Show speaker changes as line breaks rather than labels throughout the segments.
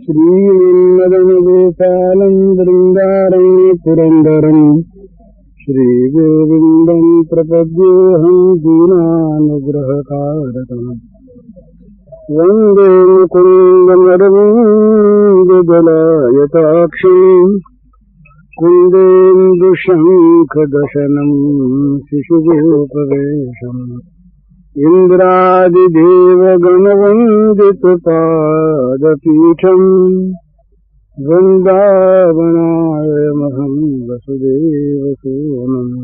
श्रीमन्मदनगोपालं वृन्दारण्य पुरन्दरं श्रीगोविन्दं प्रपद्योऽहं दीनानुग्रहकारकम् वन्दे मुकुन्दमरविन्ददलायताक्षम् कुन्देन्दुशङ्खदशनं शिशुगोपवेशम् इन्द्रादिदेवगणवन्दितपादपीठम् वृन्दावनायमहं वसुदेवसूनम्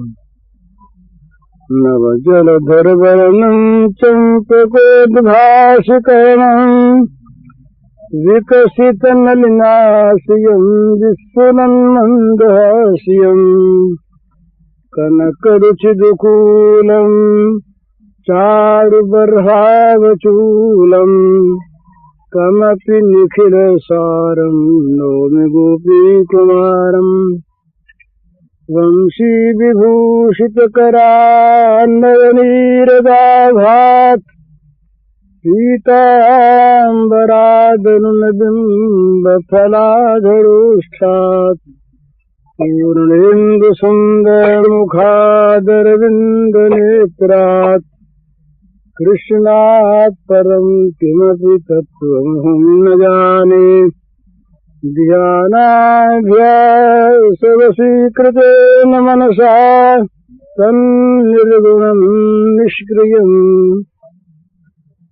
नवजलधरवर्णं चम्पकोद्भाषिकरणम् विकसितनलिनाश्रियं विस्फुरन्मन्दहास्यम् कनकरुचिदुकूलम् चारुबर्हावचूलम् कमपि निखिलसारं नौमि गोपीकुमारम् वंशीविभूषितकरान्नयनीरदाभात् पीताम्बरादनुनबिम्बफलाधरोष्ठात् पूर्णेन्दुसुन्दरमुखादरविन्दनेत्रात् कृष्णात् परं किमपि तत्त्वमहं न जाने ध्यानाभ्यासवशीकृतेन मनसा तन्निर्गुणं निष्क्रियम्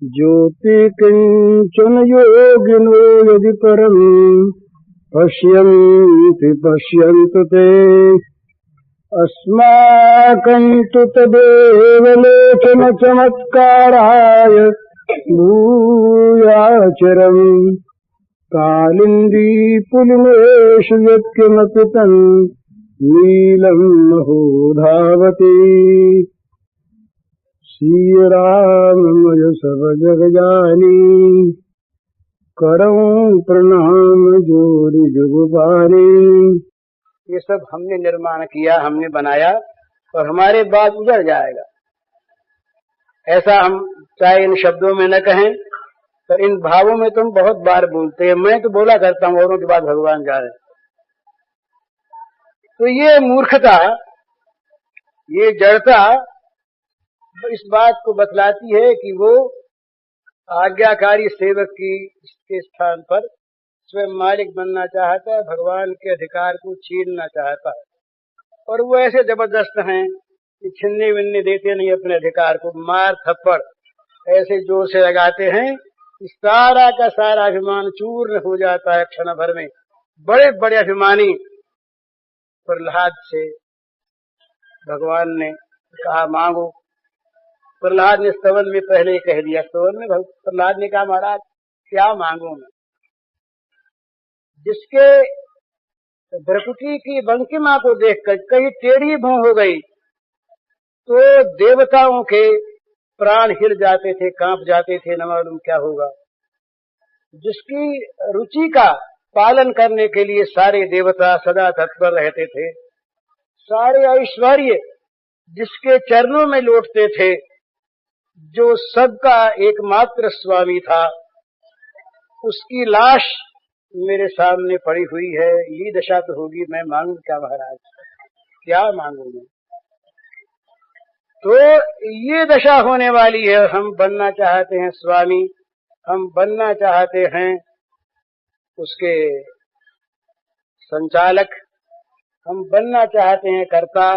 ज्योतिकिञ्चन योगिनो यदि परं पश्यन्ति पश्यन्तु ते अस्माकं तु तदेव लोचन चमत्काराय भूयाचरम् कालिन्दी पुलिनेषु यत्किमपि तन् नीलं महो धावति श्रीराममय सब जग जानी करऊं प्रणाम जोरि जुगपानी। ये सब हमने निर्माण किया, हमने बनाया और हमारे बाद उजड़ जाएगा। ऐसा हम चाहे इन शब्दों में न कहें, पर इन भावों में तुम बहुत बार बोलते हैं। मैं तो बोला करता हूँ, औरों के बाद भगवान जा रहे। तो ये मूर्खता, ये जड़ता इस बात को बतलाती है कि वो आज्ञाकारी सेवक के स्थान पर स्वयं मालिक बनना चाहता है, भगवान के अधिकार को छीनना चाहता है। और वो ऐसे जबरदस्त हैं कि छिन्ने विन्ने देते नहीं अपने अधिकार को, मार थप्पड़ ऐसे जोर से लगाते हैं कि सारा का सारा अभिमान चूर्ण हो जाता है क्षण भर में। बड़े बड़े अभिमानी प्रहलाद से भगवान ने कहा मांगो। प्रहलाद ने स्तवन में पहले ही कह दिया। स्तवन में प्रहलाद ने कहा महाराज क्या मांगू मैं। जिसके भ्रकुटी की बंकिमा को देखकर कहीं टेढ़ी भौं हो गई तो देवताओं के प्राण हिल जाते थे, कांप जाते थे, न मालूम क्या होगा। जिसकी रुचि का पालन करने के लिए सारे देवता सदा तत्पर रहते थे, सारे ऐश्वर्य जिसके चरणों में लौटते थे, जो सबका एकमात्र स्वामी था, उसकी लाश मेरे सामने पड़ी हुई है। ये दशा तो होगी, मैं मांगू क्या महाराज, क्या मांगू मैं। तो ये दशा होने वाली है। हम बनना चाहते हैं स्वामी, हम बनना चाहते हैं उसके संचालक, हम बनना चाहते हैं कर्ता।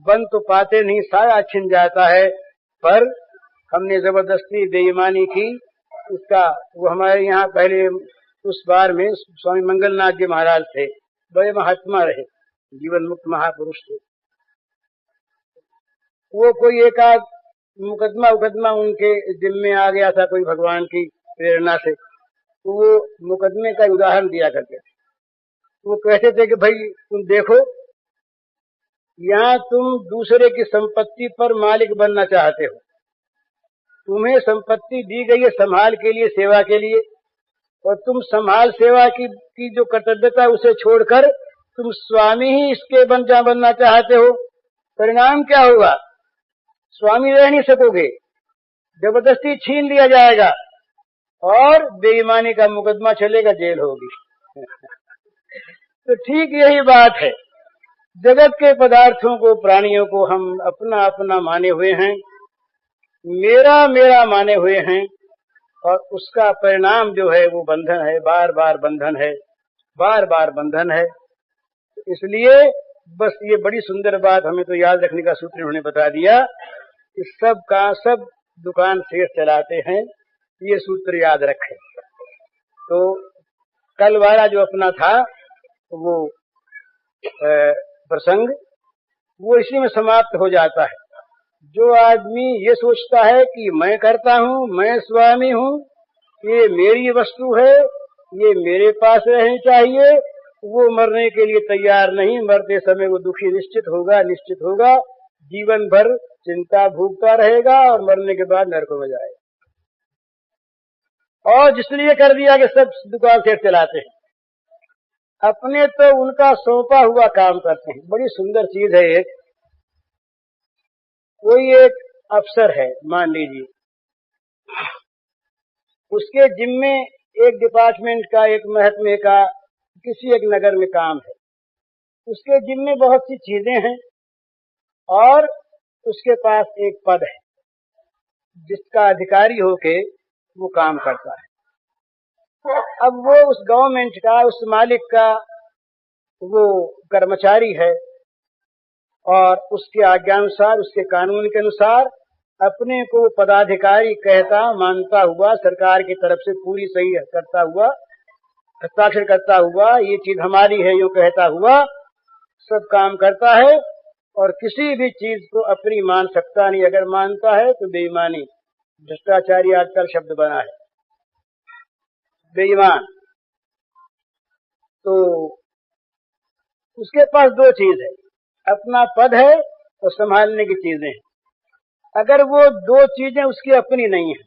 बन तो पाते नहीं, सारा छिन जाता है। पर हमने जबरदस्ती बेईमानी की। इसका वो हमारे यहाँ पहले उस बार में स्वामी मंगलनाथ जी महाराज थे, बड़े महात्मा रहे, जीवन मुक्त महापुरुष थे। वो कोई एक आध मुकदमा उनके जिम्मे आ गया था, कोई भगवान की प्रेरणा से। तो वो मुकदमे का उदाहरण दिया करते थे। वो कहते थे कि भाई तुम देखो, यहाँ तुम दूसरे की संपत्ति पर मालिक बनना चाहते हो। तुम्हें संपत्ति दी गई है संभाल के लिए, सेवा के लिए, और तुम संभाल सेवा की जो कर्तव्यता उसे छोड़कर तुम स्वामी ही इसके बनना चाहते हो। परिणाम क्या होगा? स्वामी रह नहीं सकोगे, जबरदस्ती छीन लिया जाएगा और बेईमानी का मुकदमा चलेगा, जेल होगी। तो ठीक यही बात है, जगत के पदार्थों को, प्राणियों को हम अपना अपना माने हुए हैं, मेरा मेरा माने हुए हैं, और उसका परिणाम जो है वो बंधन है, बार बार बंधन है, बार बार बंधन है। इसलिए बस ये बड़ी सुंदर बात हमें तो याद रखने का सूत्र उन्होंने बता दिया कि सब दुकान शेष चलाते हैं, ये सूत्र याद रखें। तो कल वाला जो अपना था वो प्रसंग, वो इसी में समाप्त हो जाता है। जो आदमी ये सोचता है कि मैं करता हूँ, मैं स्वामी हूँ, ये मेरी वस्तु है, ये मेरे पास रहनी चाहिए, वो मरने के लिए तैयार नहीं। मरते समय वो दुखी निश्चित होगा, जीवन भर चिंता भोगता रहेगा और मरने के बाद नरक में जाएगा। और जिसने कर दिया कि सब दुकान से चलाते हैं, अपने तो उनका सौंपा हुआ काम करते हैं। बड़ी सुंदर चीज है। कोई एक अफसर है, मान लीजिए, उसके जिम्मे एक डिपार्टमेंट का, एक महकमे का, किसी एक नगर में काम है। उसके जिम्मे बहुत सी चीजें हैं और उसके पास एक पद है जिसका अधिकारी होके वो काम करता है। अब वो उस गवर्नमेंट का, उस मालिक का वो कर्मचारी है और उसके आज्ञानुसार, उसके कानून के अनुसार अपने को पदाधिकारी कहता, मानता हुआ, सरकार की तरफ से पूरी सही करता हुआ, हस्ताक्षर करता हुआ, ये चीज हमारी है यूं कहता हुआ सब काम करता है और किसी भी चीज को अपनी मान सकता नहीं। अगर मानता है तो बेईमानी, भ्रष्टाचारी आजकल शब्द बना है, बेईमान। तो उसके पास दो चीज है, अपना पद है और संभालने की चीजें हैं। अगर वो दो चीजें उसकी अपनी नहीं है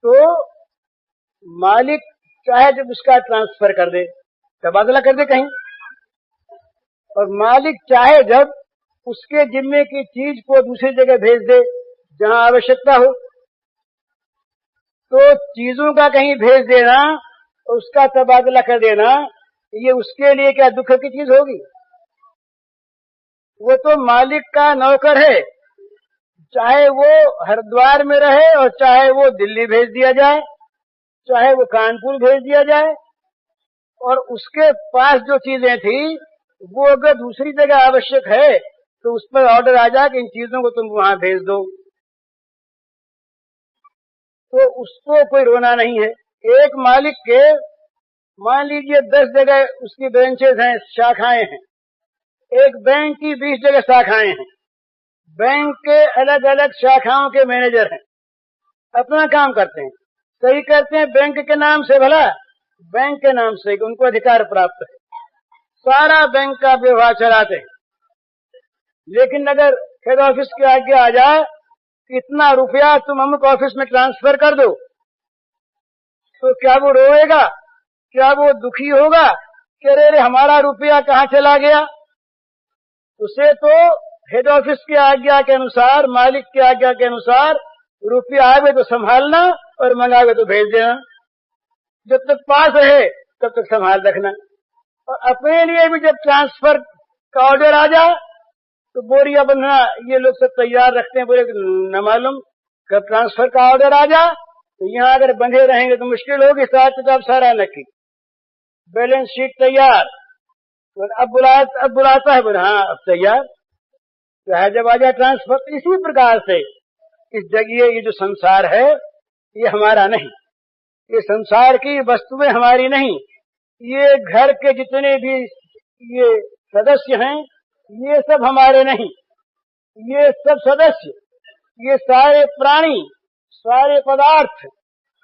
तो मालिक चाहे जब उसका ट्रांसफर कर दे, तबादला कर दे कहीं, और मालिक चाहे जब उसके जिम्मे की चीज को दूसरी जगह भेज दे जहां आवश्यकता हो। तो चीजों का कहीं भेज देना और उसका तबादला कर देना, ये उसके लिए क्या दुख की चीज होगी? वो तो मालिक का नौकर है, चाहे वो हरिद्वार में रहे और चाहे वो दिल्ली भेज दिया जाए, चाहे वो कानपुर भेज दिया जाए, और उसके पास जो चीजें थी वो अगर दूसरी जगह आवश्यक है तो उस पर ऑर्डर आ जाए कि इन चीजों को तुम वहां भेज दो, तो उसको कोई रोना नहीं है। एक मालिक के मान लीजिए 10 जगह उसकी ब्रांचेज हैं, शाखाएं हैं, एक बैंक की 20 जगह शाखाएं हैं, बैंक के अलग अलग शाखाओं के मैनेजर हैं, अपना काम करते हैं, सही करते हैं बैंक के नाम से, भला बैंक के नाम से उनको अधिकार प्राप्त है, सारा बैंक का व्यवहार चलाते हैं। लेकिन अगर हेड ऑफिस के आगे आ जाए कि इतना रुपया तुम अमुक ऑफिस में ट्रांसफर कर दो, तो क्या वो रोएगा? क्या वो दुखी होगा कि अरे हमारा रुपया कहाँ चला गया? उसे तो हेड ऑफिस की आज्ञा के अनुसार, मालिक की आज्ञा के अनुसार रुपया आवे तो संभालना और मंगावे तो भेज देना। जब तक पास रहे तब तक संभाल रखना। और अपने लिए भी जब ट्रांसफर का ऑर्डर आ जाए तो बोरिया बंधना ये लोग सब तैयार रखते हैं, बोले न मालूम कब ट्रांसफर का ऑर्डर आ जाए तो यहाँ अगर बंधे रहेंगे तो मुश्किल होगी। हिसाब किताब सारा नक्की, बैलेंस शीट तैयार, अब बुलाता है, बोले हाँ अब तैयार, चाहे जब आ जाए ट्रांसफर। इसी प्रकार से इस जगह ये जो संसार है ये हमारा नहीं, ये संसार की वस्तुएं हमारी नहीं, ये घर के जितने भी ये सदस्य हैं ये सब हमारे नहीं। ये सब सदस्य, ये सारे प्राणी, सारे पदार्थ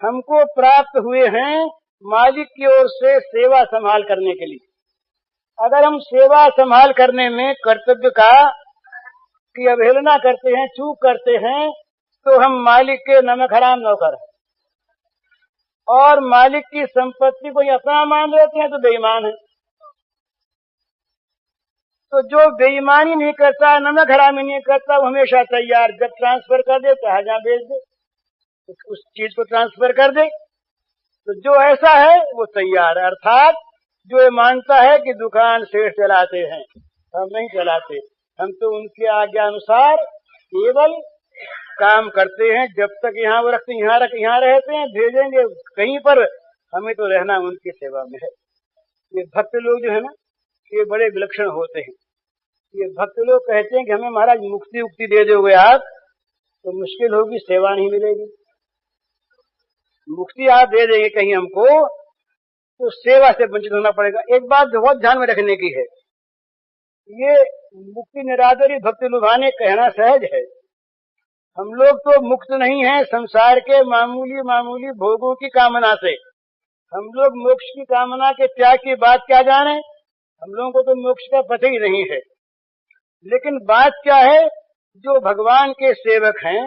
हमको प्राप्त हुए हैं मालिक की ओर से सेवा संभाल करने के लिए। अगर हम सेवा संभाल करने में कर्तव्य का की अवहेलना करते हैं, चूक करते हैं, तो हम मालिक के नमक हराम नौकर हैं और मालिक की संपत्ति को ही अपना मान लेते हैं तो बेईमान है। तो जो बेईमानी नहीं करता, नमक हरामी नहीं करता, वो हमेशा तैयार, जब ट्रांसफर कर दे चाहे जहां भेज दे। उस चीज को ट्रांसफर कर दे। तो जो ऐसा है वो तैयार है, अर्थात जो ये मानता है कि दुकान सेठ चलाते हैं, हम नहीं चलाते, हम तो उनके आज्ञा अनुसार केवल काम करते हैं। जब तक यहाँ वो रखते यहाँ रहते हैं, भेजेंगे कहीं पर, हमें तो रहना उनकी सेवा में है। ये भक्त लोग जो है ना, ये बड़े विलक्षण होते हैं। ये भक्त लोग कहते हैं कि हमें महाराज मुक्ति उक्ति दे दोगे आप तो मुश्किल होगी, सेवा नहीं मिलेगी। मुक्ति आप दे देंगे कहीं हमको तो सेवा से वंचित होना पड़ेगा। एक बात बहुत ध्यान में रखने की है, ये मुक्ति निरादरी भक्ति लुभाने कहना सहज है। हम लोग तो मुक्त नहीं हैं संसार के मामूली भोगों की कामना से। हम लोग मोक्ष की कामना के त्याग की बात क्या जाने, हम लोगों को तो मोक्ष का पता ही नहीं है। लेकिन बात क्या है, जो भगवान के सेवक हैं,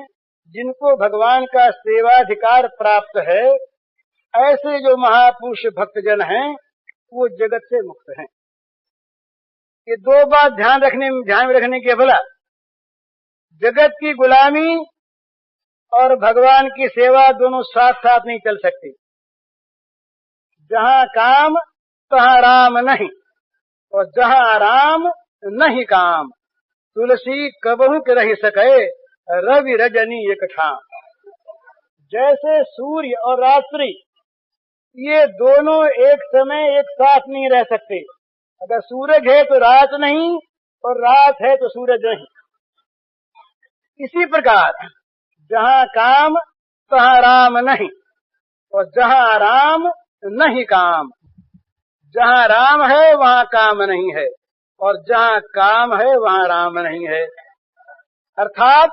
जिनको भगवान का सेवाधिकार प्राप्त है, ऐसे जो महापुरुष भक्तजन हैं वो जगत से मुक्त हैं। ये दो बात ध्यान में रखने की भला, जगत की गुलामी और भगवान की सेवा दोनों साथ साथ नहीं चल सकती। जहाँ काम तहाँ राम नहीं, और जहाँ राम नहीं काम, तुलसी कबहू के रह सके रवि रजनी एक ठाम। जैसे सूर्य और रात्रि ये दोनों एक समय एक साथ नहीं रह सकते। अगर सूरज है तो रात नहीं, और रात है तो सूरज नहीं। इसी प्रकार जहाँ काम तहाँ राम नहीं, और जहाँ राम नहीं काम। जहाँ राम है वहाँ काम नहीं है, और जहाँ काम है वहाँ राम नहीं है। अर्थात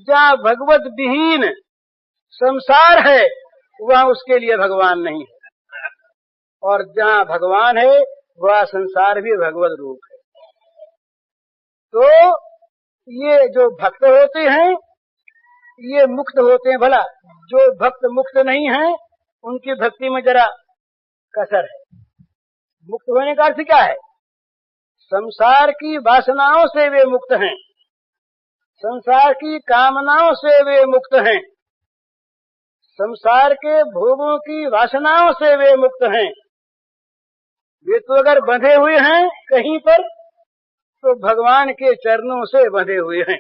जहाँ भगवत विहीन संसार है वहाँ उसके लिए भगवान नहीं है, और जहाँ भगवान है वह संसार भी भगवत रूप है। तो ये जो भक्त होते हैं ये मुक्त होते हैं। भला जो भक्त मुक्त नहीं है उनकी भक्ति में जरा कसर है। मुक्त होने का अर्थ क्या है? संसार की वासनाओं से वे मुक्त हैं, संसार की कामनाओं से वे मुक्त हैं, संसार के भोगों की वासनाओं से वे मुक्त हैं। वे तो अगर बंधे हुए हैं कहीं पर तो भगवान के चरणों से बंधे हुए हैं।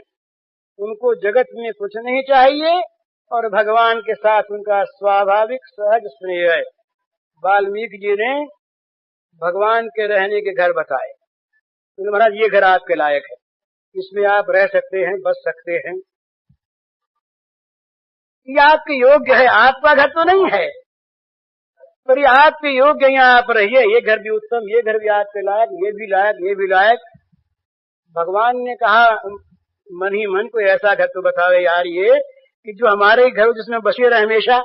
उनको जगत में कुछ नहीं चाहिए और भगवान के साथ उनका स्वाभाविक सहज स्नेह है। वाल्मीकि जी ने भगवान के रहने के घर बताए। तो महाराज ये घर आपके लायक है, इसमें आप रह सकते हैं, बस सकते हैं, ये आपके योग्य है। आपका घर तो नहीं है पर ये आपके योग्य, यहाँ आप रहिए। ये घर भी उत्तम, ये घर भी आपके लायक, ये भी लायक, ये भी लायक। भगवान ने कहा मन ही मन कोई ऐसा घर तो बतावे यार ये कि जो हमारे ही घर जिसमें बसे रहे हमेशा।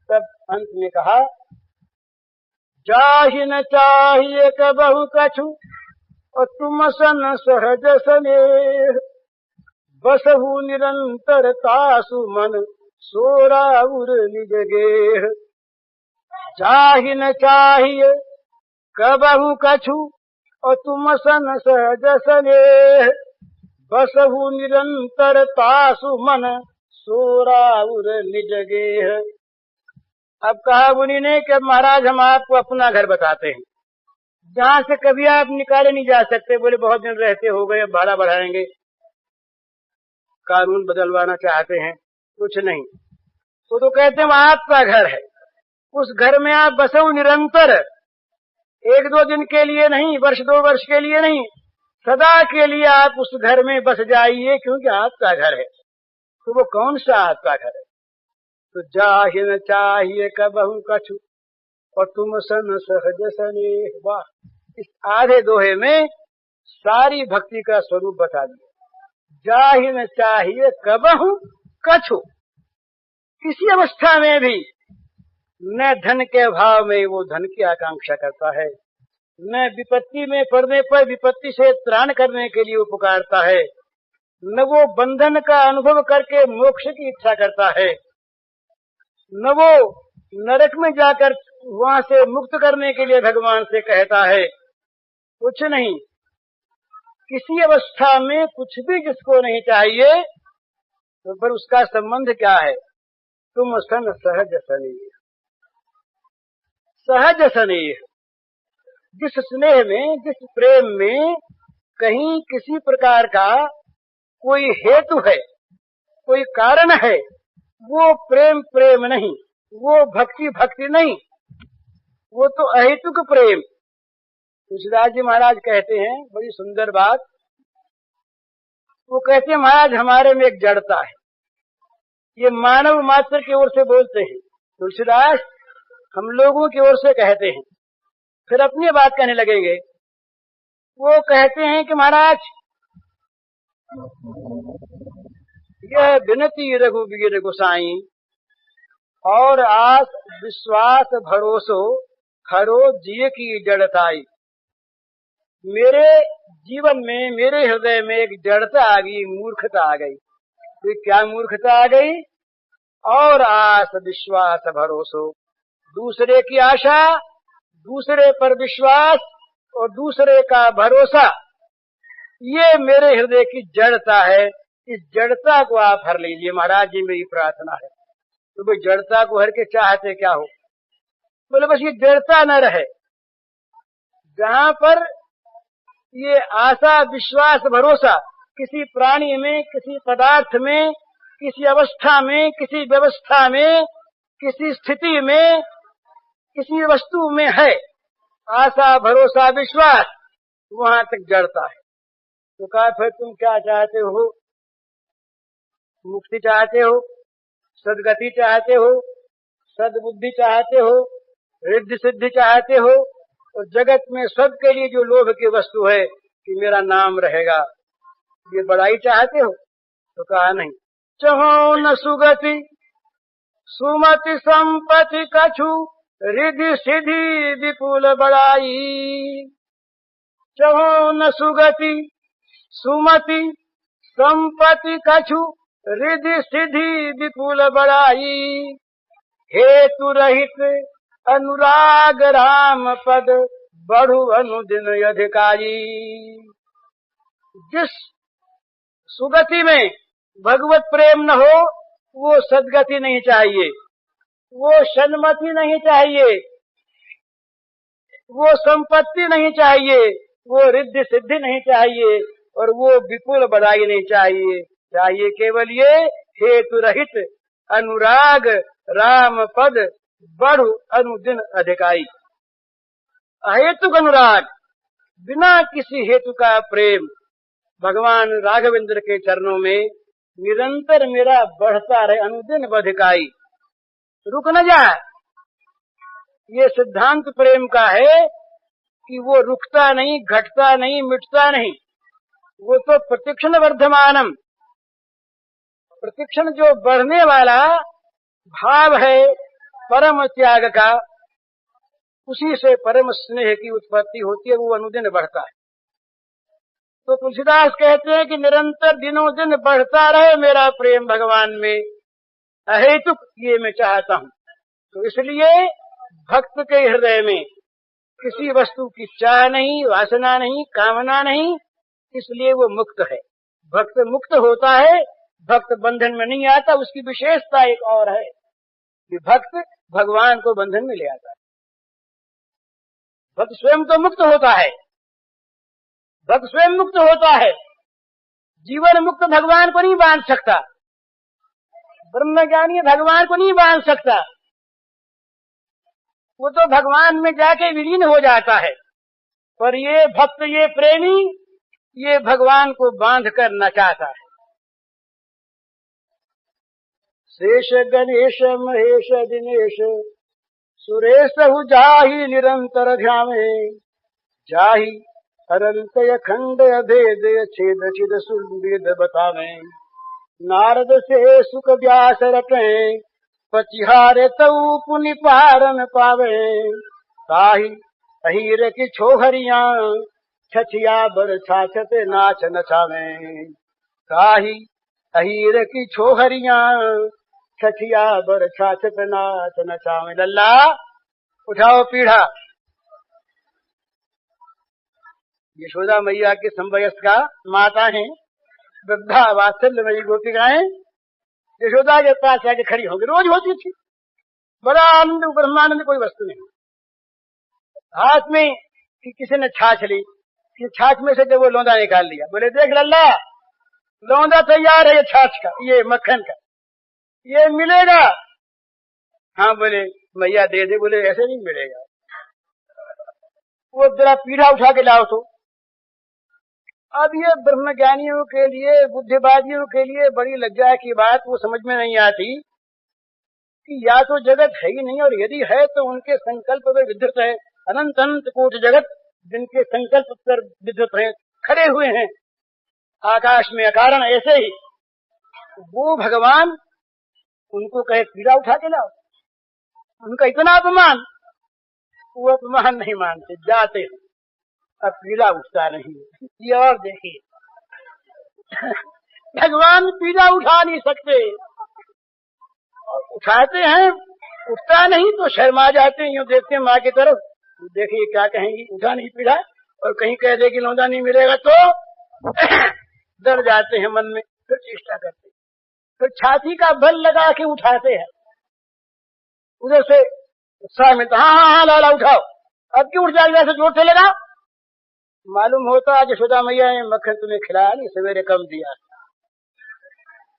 तब अंत में कहा चाहि न चाहिए कबहु कछु और तुम सन सहज स्नेह, बसहु निरंतर तासु मन सोराउर निज गेह। चाहि न चाहिए कबहु कछु और तुम सन सहज स्नेह, बसहु निरंतर तासु मन सोराउर निज गेह। अब कहा मुनि ने कि महाराज हम आपको अपना घर बताते हैं, जहाँ से कभी आप निकाले नहीं जा सकते। बोले बहुत दिन रहते हो गए, भाड़ा बढ़ाएंगे, कानून बदलवाना चाहते हैं, कुछ नहीं। तो कहते हैं आपका घर है, उस घर में आप बसो निरंतर, एक दो दिन के लिए नहीं, वर्ष दो वर्ष के लिए नहीं, सदा के लिए आप उस घर में बस जाइए, क्योंकि आपका घर है। तो वो कौन सा आपका घर है? तो जाहि न चाहिए कबहु कछु और तुम सन सहज स्नेह। वाह, इस आधे दोहे में सारी भक्ति का स्वरूप बता दिया। जाहि न चाहिए कबहु कछु, किसी अवस्था में भी न धन के भाव में वो धन की आकांक्षा करता है, न विपत्ति में पड़ने पर विपत्ति से त्राण करने के लिए वो पुकारता है, न वो बंधन का अनुभव करके मोक्ष की इच्छा करता है, न वो नरक में जाकर वहां से मुक्त करने के लिए भगवान से कहता है। कुछ नहीं, किसी अवस्था में कुछ भी जिसको नहीं चाहिए, तो पर उसका संबंध क्या है? तुम सन सहज स्नेह। सहज स्नेह, जिस स्नेह में, जिस प्रेम में कहीं किसी प्रकार का कोई हेतु है, कोई कारण है, वो प्रेम प्रेम नहीं, वो भक्ति भक्ति नहीं, वो तो अहेतुक प्रेम। तुलसीदास जी महाराज कहते हैं बड़ी सुंदर बात। वो कहते हैं महाराज हमारे में एक जड़ता है। ये मानव मात्र की ओर से बोलते हैं, तुलसीदास हम लोगों की ओर से कहते हैं। फिर अपनी बात कहने लगेंगे। वो कहते हैं कि महाराज यह विनती रघुवीर गोसाई, और आस विश्वास भरोसो खरो जिय की जड़ताई। मेरे जीवन में, मेरे हृदय में एक जड़ता आ गई, मूर्खता आ गई। तो क्या मूर्खता आ गई? और आस विश्वास भरोसो, दूसरे की आशा, दूसरे पर विश्वास और दूसरे का भरोसा, ये मेरे हृदय की जड़ता है। इस जड़ता को आप हर लीजिए महाराज जी, मेरी प्रार्थना है। तो भाई जड़ता को हर के चाहते क्या हो? बोले बस ये जड़ता न रहे। जहां पर ये आशा विश्वास भरोसा किसी प्राणी में, किसी पदार्थ में, किसी अवस्था में, किसी व्यवस्था में, किसी स्थिति में, किसी वस्तु में है आशा भरोसा विश्वास, वहां तक जड़ता है। तो कहा फिर तुम क्या चाहते हो? मुक्ति चाहते हो, सदगति चाहते हो, सद्बुद्धि चाहते हो, रिद्धि सिद्धि चाहते हो, और जगत में सबके लिए जो लोभ की वस्तु है कि मेरा नाम रहेगा, ये बड़ाई चाहते हो? तो कहा नहीं। चहो न सुगति सुमति संपत्ति कछु, रिद्धि सिद्धि विपुल बड़ाई। चहो न सुगति सुमति संपत्ति कछु, रिद्धि सिद्धि विपुल बड़ाई। हेतु रहित अनुराग राम पद, बढ़ु अनुदिन अधिकारी। जिस सुगति में भगवत प्रेम न हो, वो सदगति नहीं चाहिए, वो सन्मति नहीं चाहिए, वो संपत्ति नहीं चाहिए, वो रिद्धि सिद्धि नहीं चाहिए, और वो विपुल बड़ाई नहीं चाहिए। चाहिए केवल ये हेतु रहित अनुराग राम पद, बढ़ु अनुदिन अधिकारी। अहेतुक अनुराग, बिना किसी हेतु का प्रेम भगवान राघवेंद्र के चरणों में निरंतर मेरा बढ़ता रहे, अनुदिन अधिकारी, रुक न जाए। ये सिद्धांत प्रेम का है कि वो रुकता नहीं, घटता नहीं, मिटता नहीं, वो तो प्रतिक्षण वर्धमानम, प्रतिक्षण जो बढ़ने वाला भाव है परम त्याग का, उसी से परम स्नेह की उत्पत्ति होती है, वो अनुदिन बढ़ता है। तो तुलसीदास कहते हैं कि निरंतर दिनों दिन बढ़ता रहे मेरा प्रेम भगवान में, अहेतुक ये मैं चाहता हूँ। तो इसलिए भक्त के हृदय में किसी वस्तु की चाह नहीं, वासना नहीं, कामना नहीं, इसलिए वो मुक्त है। भक्त मुक्त होता है, भक्त बंधन में नहीं आता। उसकी विशेषता एक और है कि भक्त भगवान को बंधन में ले आता है। भक्त स्वयं तो मुक्त होता है, भक्त स्वयं मुक्त होता है। जीवन मुक्त भगवान को नहीं बांध सकता, ब्रह्मज्ञानी भगवान को नहीं बांध सकता, वो तो भगवान में जाके विलीन हो जाता है। पर ये भक्त, ये प्रेमी, ये भगवान को बांध कर नचाता है। शेष गणेश महेश दिनेश, सुरेश जाहि निरंतर ध्यामे, जाहि अनंत अखंड अभेद छेद छिद सुवेद बतावे। नारद से सुख व्यास रटे, पचिहारे तऊ पुनि पारन पावे। ताहि अहीर की छोहरिया, छछिया बड़ छाछत नाच नचावे। ताहि अहीर की छोहरिया, छछिया बड़ छाछत नाच नचावे। लल्ला उठाओ पीढ़ा। यशोदा मैया की समवयस्का माता हैं, वृद्धा वात्सल्यमयी गोपिकाएं। यशोदा के पास आके खड़ी होगी, रोज होती थी। बड़ा आनंद, ब्रह्मानंद कोई वस्तु नहीं। हाथ में किसी ने छाछ ली, छाछ में से जब वो लौंदा निकाल लिया, बोले देख लल्ला, लौंदा तैयार है ये छाछ का, ये मक्खन का, ये मिलेगा? हाँ बोले मैया दे दे। बोले ऐसे नहीं मिलेगा, वो जरा पीढ़ा उठा के लाओ तो। अब ये ब्रह्मज्ञानियों के लिए, बुद्धिवादियों के लिए बड़ी लज्जा की बात, वो समझ में नहीं आती कि या तो जगत है ही नहीं, और यदि है तो उनके संकल्प में विद्युत है। अनंत अनंत कोट जगत जिनके संकल्प पर विद्युत है, खड़े हुए हैं आकाश में अकारण ऐसे ही, वो भगवान उनको कहे पीड़ा उठा के लाओ, उनका इतना अपमान, वो अपमान नहीं मानते, जाते हैं। अब पीड़ा उठता नहीं। ये और देखिए, भगवान पीड़ा उठा नहीं सकते, उठाते हैं, उठता नहीं तो शर्मा जाते हैं, यूं देखते हैं माँ की तरफ, देखिए क्या कहेंगी, उठा नहीं पीड़ा, और कहीं कह दे कि लौंदा नहीं मिलेगा तो डर जाते हैं मन में, फिर चेष्टा करते हैं, फिर छाती का बल लगा के उठाते हैं। उधर से उत्साह मिलता, हाँ लाला उठाओ, अब क्यों उठ जाएगा, ऐसे जोर से लगा। मालूम होता आज यशोदा मैया ने मक्खन तुम्हें खिलाया नहीं, सवेरे कम दिया।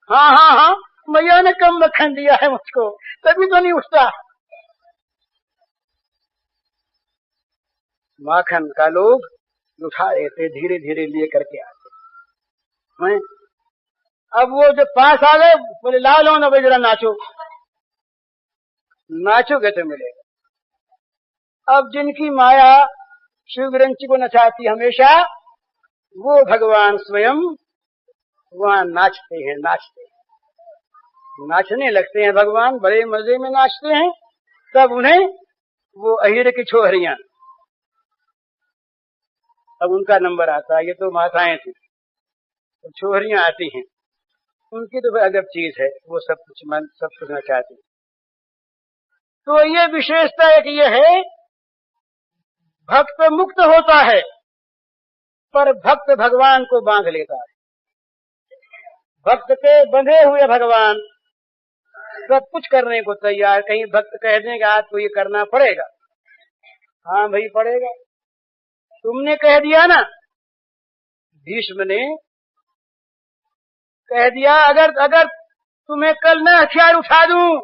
हाँ मैया ने कम मक्खन दिया है मुझको, तभी तो नहीं उठता। माखन का लोग उठा लेते, धीरे धीरे लिए करके आते। अब वो जब पास आ गए, बोले ला लो ना भाई जरा नाचो, नाचोगे तो मिलेगा। अब जिनकी माया शिव ग्रंथी को नचाती हमेशा, वो भगवान स्वयं वहां नाचते हैं, नाचने लगते हैं भगवान, बड़े मजे में नाचते हैं। तब उन्हें वो अहिर की छोहरियां, अब उनका नंबर आता है। ये तो माताएं थी, तो छोहरियां आती हैं, उनकी तो अजब चीज है, वो सब कुछ नचाती। तो ये विशेषता एक ये है, भक्त मुक्त होता है पर भक्त भगवान को बांध लेता है। भक्त के बंधे हुए भगवान सब कुछ करने को तैयार। कहीं भक्त कह देंगे आपको ये करना पड़ेगा, हाँ भाई पड़ेगा, तुमने कह दिया ना। भीष्म ने कह दिया, अगर तुम्हें कल मैं हथियार उठा दूं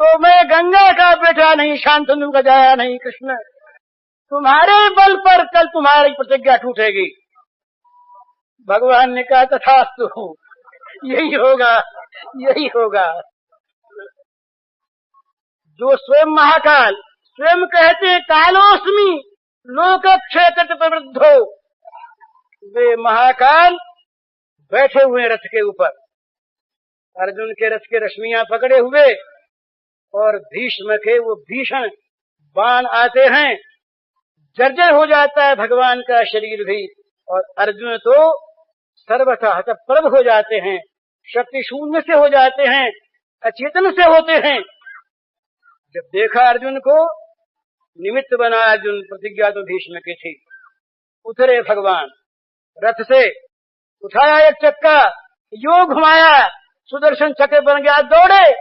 तो मैं गंगा का बेटा नहीं, शांतनु का जाया नहीं। कृष्ण, तुम्हारे बल पर कल तुम्हारी प्रतिज्ञा टूटेगी। भगवान ने कहा तथास्तु, यही होगा, यही होगा। जो स्वयं महाकाल, स्वयं कहते कालोस्मि लोकक्षेत्र प्रवृद्धो, वे महाकाल बैठे हुए रथ के ऊपर, अर्जुन के रथ के रश्मियां पकड़े हुए, और भीष्म के वो भीषण बाण आते हैं, जर्जर हो जाता है भगवान का शरीर भी, और अर्जुन तो सर्वथा हतप्रभ हो जाते हैं, शक्ति शून्य से हो जाते हैं, अचेतन से होते हैं। जब देखा अर्जुन को, निमित्त बना अर्जुन, प्रतिज्ञा तो भीष्म की थी। उतरे भगवान रथ से, उठाया एक चक्का, योग घुमाया, सुदर्शन चक्र बन गया, दौड़े।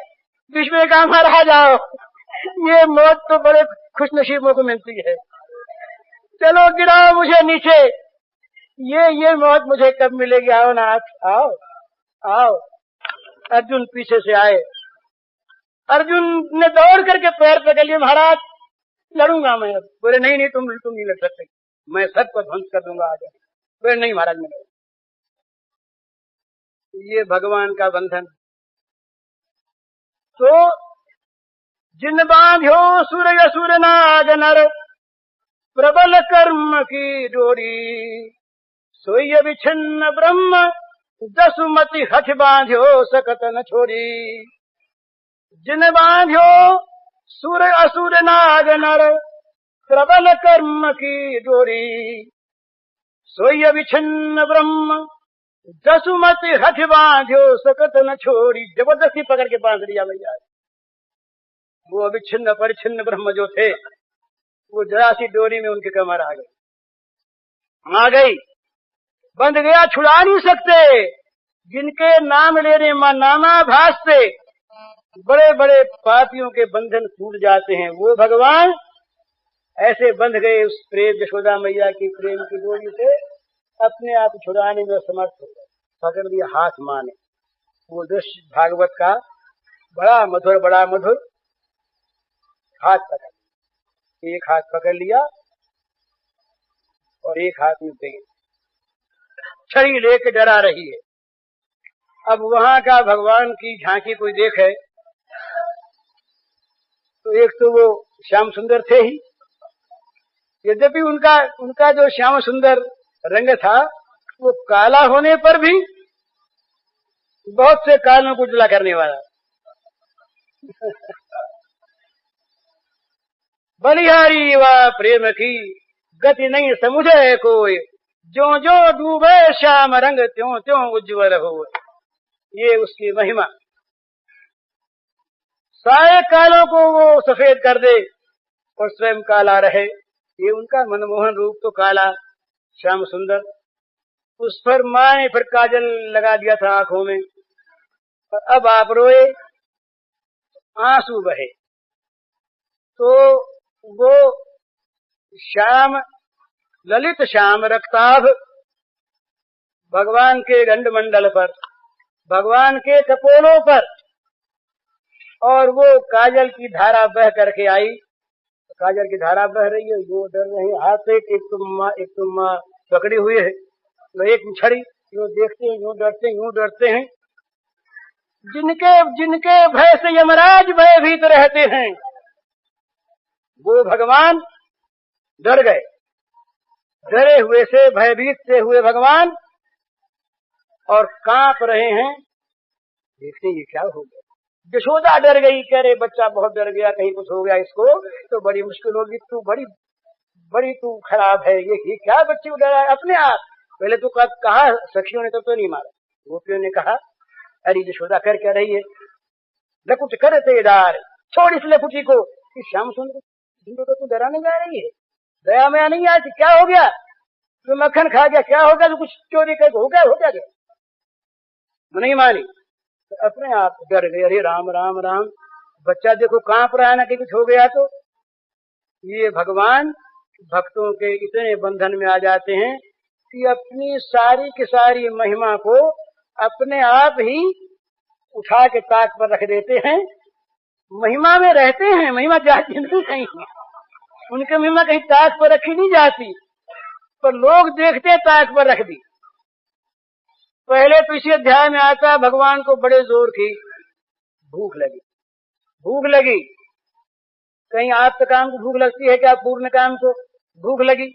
भीष्म ने कहा महाराज आओ, ये मौत तो बड़े खुशनसीबों को मिलती है, चलो गिराओ मुझे नीचे, ये मौत मुझे कब मिलेगी, आओ नाथ आओ आओ। अर्जुन पीछे से आए, अर्जुन ने दौड़ करके पैर पकड़ लिए, महाराज लड़ूंगा मैं। बोले नहीं तुम नहीं लड़ सकते, मैं सबको ध्वंस कर दूंगा आज। बोले नहीं महाराज मैं। ये भगवान का बंधन। तो जिन बांध्यो सूर्य सूर्य नाग नर, प्रबल कर्म की डोरी, सोई विच्छिन्न ब्रह्म दसुमति हठ बांध्यो सकत न छोड़ी। जिन बांध्यो सूर्य असुर नाग नर, प्रबल कर्म की डोरी, सोई विच्छिन्न ब्रह्म दसुमति हठ बांध्यो सकत न छोड़ी। जबरदस्ती पकड़ के बांध लिया भैया। वो अविच्छिन्न परिच्छिन्न ब्रह्म जो थे, वो जरा सी डोरी में उनके कमर आ गई, बंध गया, छुड़ा नहीं सकते। जिनके नाम लेने नामाभास से बड़े बड़े पापियों के बंधन टूट जाते हैं, वो भगवान ऐसे बंध गए उस प्रेम यशोदा मैया की प्रेम की डोरी से, अपने आप छुड़ाने में समर्थ हो गए, पकड़ लिया हाथ माने। वो दृश्य भागवत का बड़ा मधुर हाथ पकड़, एक हाथ पकड़ लिया और एक हाथ में दे छड़ी लेके डरा रही है। अब वहां का भगवान की झांकी कोई देखे तो एक तो वो श्याम सुंदर थे ही, यद्यपि उनका जो श्याम सुंदर रंग था वो काला होने पर भी बहुत से कालों को उजला करने वाला। बलिहारी वा प्रेम की गति नहीं समुझे कोई, जो जो डूबे श्याम रंग त्यों त्यों उज्ज्वल हो। ये उसकी महिमा, सारे कालों को वो सफेद कर दे और स्वयं काला रहे। ये उनका मनमोहन रूप तो काला श्याम सुंदर। उस पर माँ ने फिर काजल लगा दिया था आंखों में, और अब आप रोए, आंसू बहे। तो वो श्याम, ललित श्याम रक्ताभ भगवान के गंडमंडल पर, भगवान के कपोलों पर, और वो काजल की धारा बह करके आई। काजल की धारा बह रही है, वो डर रहे हैं, हाथ से एक तुम पकड़ी हुई है, तो एक छड़ी, यूं देखते हैं, यूं डरते हैं। जिनके भय से यमराज भयभीत रहते हैं, वो भगवान डर गए। डरे हुए से, भयभीत से हुए भगवान और कांप रहे हैं। देखते ये क्या हो गया। यशोदा डर गई, कह रहे बच्चा बहुत डर गया, कहीं कुछ हो गया इसको तो बड़ी मुश्किल होगी, तू बड़ी तू खराब है। ये क्या बच्चे को डरा है अपने आप। पहले तो कहा सखियों ने तो नहीं मारा, गोपियों ने कहा अरे यशोदा कर क्या रही है, लकुट कर तेदार, छोड़ इस लकुटी को। श्याम सुंदर को तू डराने जा रही है, दया में नहीं आती, क्या हो गया, तू मक्खन खा गया, क्या हो गया, तू कुछ चोरी कर हो गया नहीं मानी, तो अपने आप डर गए। अरे राम राम राम, बच्चा देखो कांप रहा है ना कि कुछ हो गया। तो ये भगवान भक्तों के इतने बंधन में आ जाते हैं कि अपनी सारी की सारी महिमा को अपने आप ही उठा के ताक पर रख देते हैं। महिमा में रहते हैं, महिमा जाती नहीं कहीं, उनकी महिमा कहीं ताक पर रखी नहीं जाती, पर लोग देखते ताक पर रख दी। पहले तो इसी अध्याय में आता, भगवान को बड़े जोर की भूख लगी। कहीं आप काम को भूख लगती है क्या, पूर्ण काम को भूख लगी,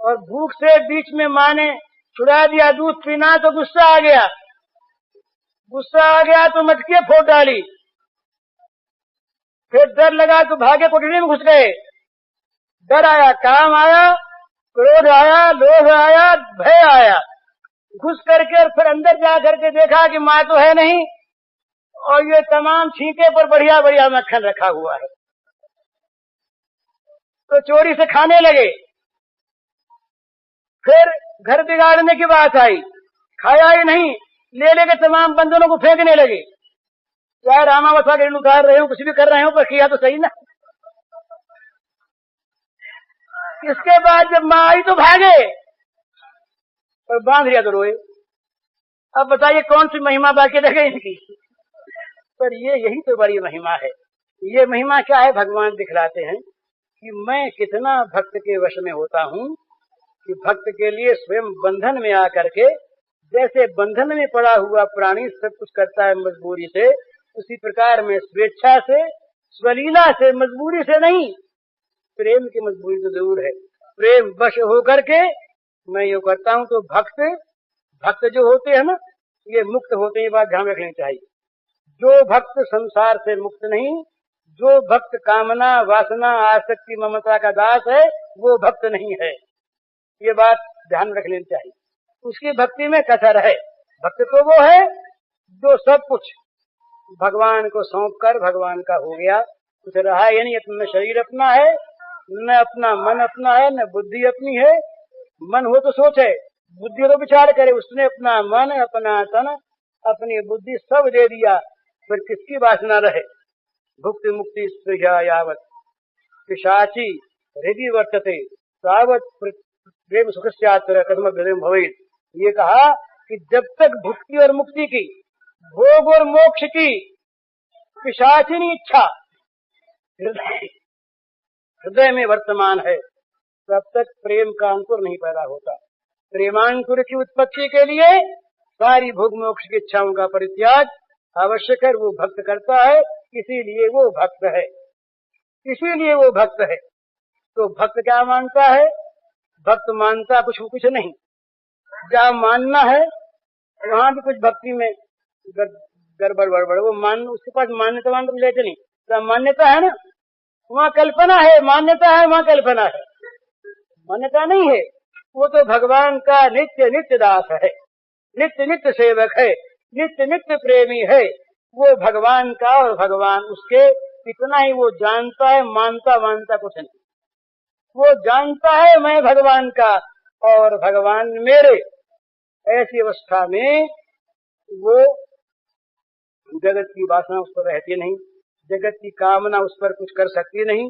और भूख से बीच में माँ ने छुड़ा दिया दूध पीना, तो गुस्सा आ गया तो मटकियां फोड़ डाली। फिर डर लगा तो भागे कोठरी में घुस गए। डर आया, काम आया, क्रोध आया, लोभ आया, भय आया, घुस करके और फिर अंदर जा करके देखा कि माँ तो है नहीं, और ये तमाम छींके पर बढ़िया बढ़िया मक्खन रखा हुआ है। तो चोरी से खाने लगे। फिर घर बिगाड़ने की बात आई, खाया ही नहीं, ले लेके तमाम बंधनों को फेंकने लगे। चाहे रामावथा के उतार रहे हो, कुछ भी कर रहे हो, पर किया तो सही ना। इसके बाद जब माँ आई तो भागे, और बांध लिया तो रोए। अब बताइए कौन सी महिमा बाकी रह गई इनकी। पर यही तो बड़ी महिमा है। ये महिमा क्या है, भगवान दिखलाते हैं कि मैं कितना भक्त के वश में होता हूँ, कि भक्त के लिए स्वयं बंधन में आकर के, जैसे बंधन में पड़ा हुआ प्राणी सब कुछ करता है मजबूरी से, उसी प्रकार में स्वेच्छा से, स्वलीला से, मजबूरी से नहीं, प्रेम की मजबूरी तो जरूर है, प्रेम वश होकर के मैं ये करता हूँ। तो भक्त जो होते हैं ना, ये मुक्त होते हैं, ये बात ध्यान रखनी चाहिए। जो भक्त संसार से मुक्त नहीं, जो भक्त कामना वासना आसक्ति ममता का दास है, वो भक्त नहीं है, ये बात ध्यान रख लेनी चाहिए। उसकी भक्ति में कसर है। भक्त तो वो है जो सब कुछ भगवान को सौंप कर भगवान का हो गया, कुछ रहा ये नहीं, न शरीर अपना है, न अपना मन अपना है, न बुद्धि अपनी है। मन हो तो सोचे, बुद्धि तो विचार करे, उसने अपना मन, अपना तन, अपनी बुद्धि सब दे दिया, फिर किसकी वासना रहे। भुक्ति मुक्ति स्पृहा यावत पिशाची हृदय वर्तते तावत प्रेम सुखस्यात्र कदम प्रेम भवेत। ये कहा कि जब तक भुक्ति और मुक्ति की, भोग और मोक्ष की पिशाचिनी इच्छा हृदय में वर्तमान है, तब तक प्रेम का अंकुर नहीं पैदा होता। प्रेमांकुर की उत्पत्ति के लिए सारी भोग मोक्ष की इच्छाओं का परित्याग आवश्यक है। वो भक्त करता है, इसीलिए वो भक्त है, इसीलिए वो भक्त है। तो भक्त क्या मानता है? भक्त मानता कुछ नहीं। जहाँ मानना है वहां भी कुछ भक्ति में गड़बड़ बड़बड़, वो मान, उसके पास मान्यता मान लेते नहीं। तो मान्यता है ना, वहाँ कल्पना है, मान्यता है वहाँ कल्पना है, मान्यता नहीं है। वो तो भगवान का नित्य नित्य दास है, नित्य नित्य सेवक है, नित्य नित्य प्रेमी है। वो भगवान का और भगवान उसके, इतना ही वो जानता है, मानता मानता कुछ नहीं। वो जानता है मैं भगवान का और भगवान मेरे। ऐसी अवस्था में वो जगत की वासना उस पर रहती नहीं, जगत की कामना उस पर कुछ कर सकती नहीं।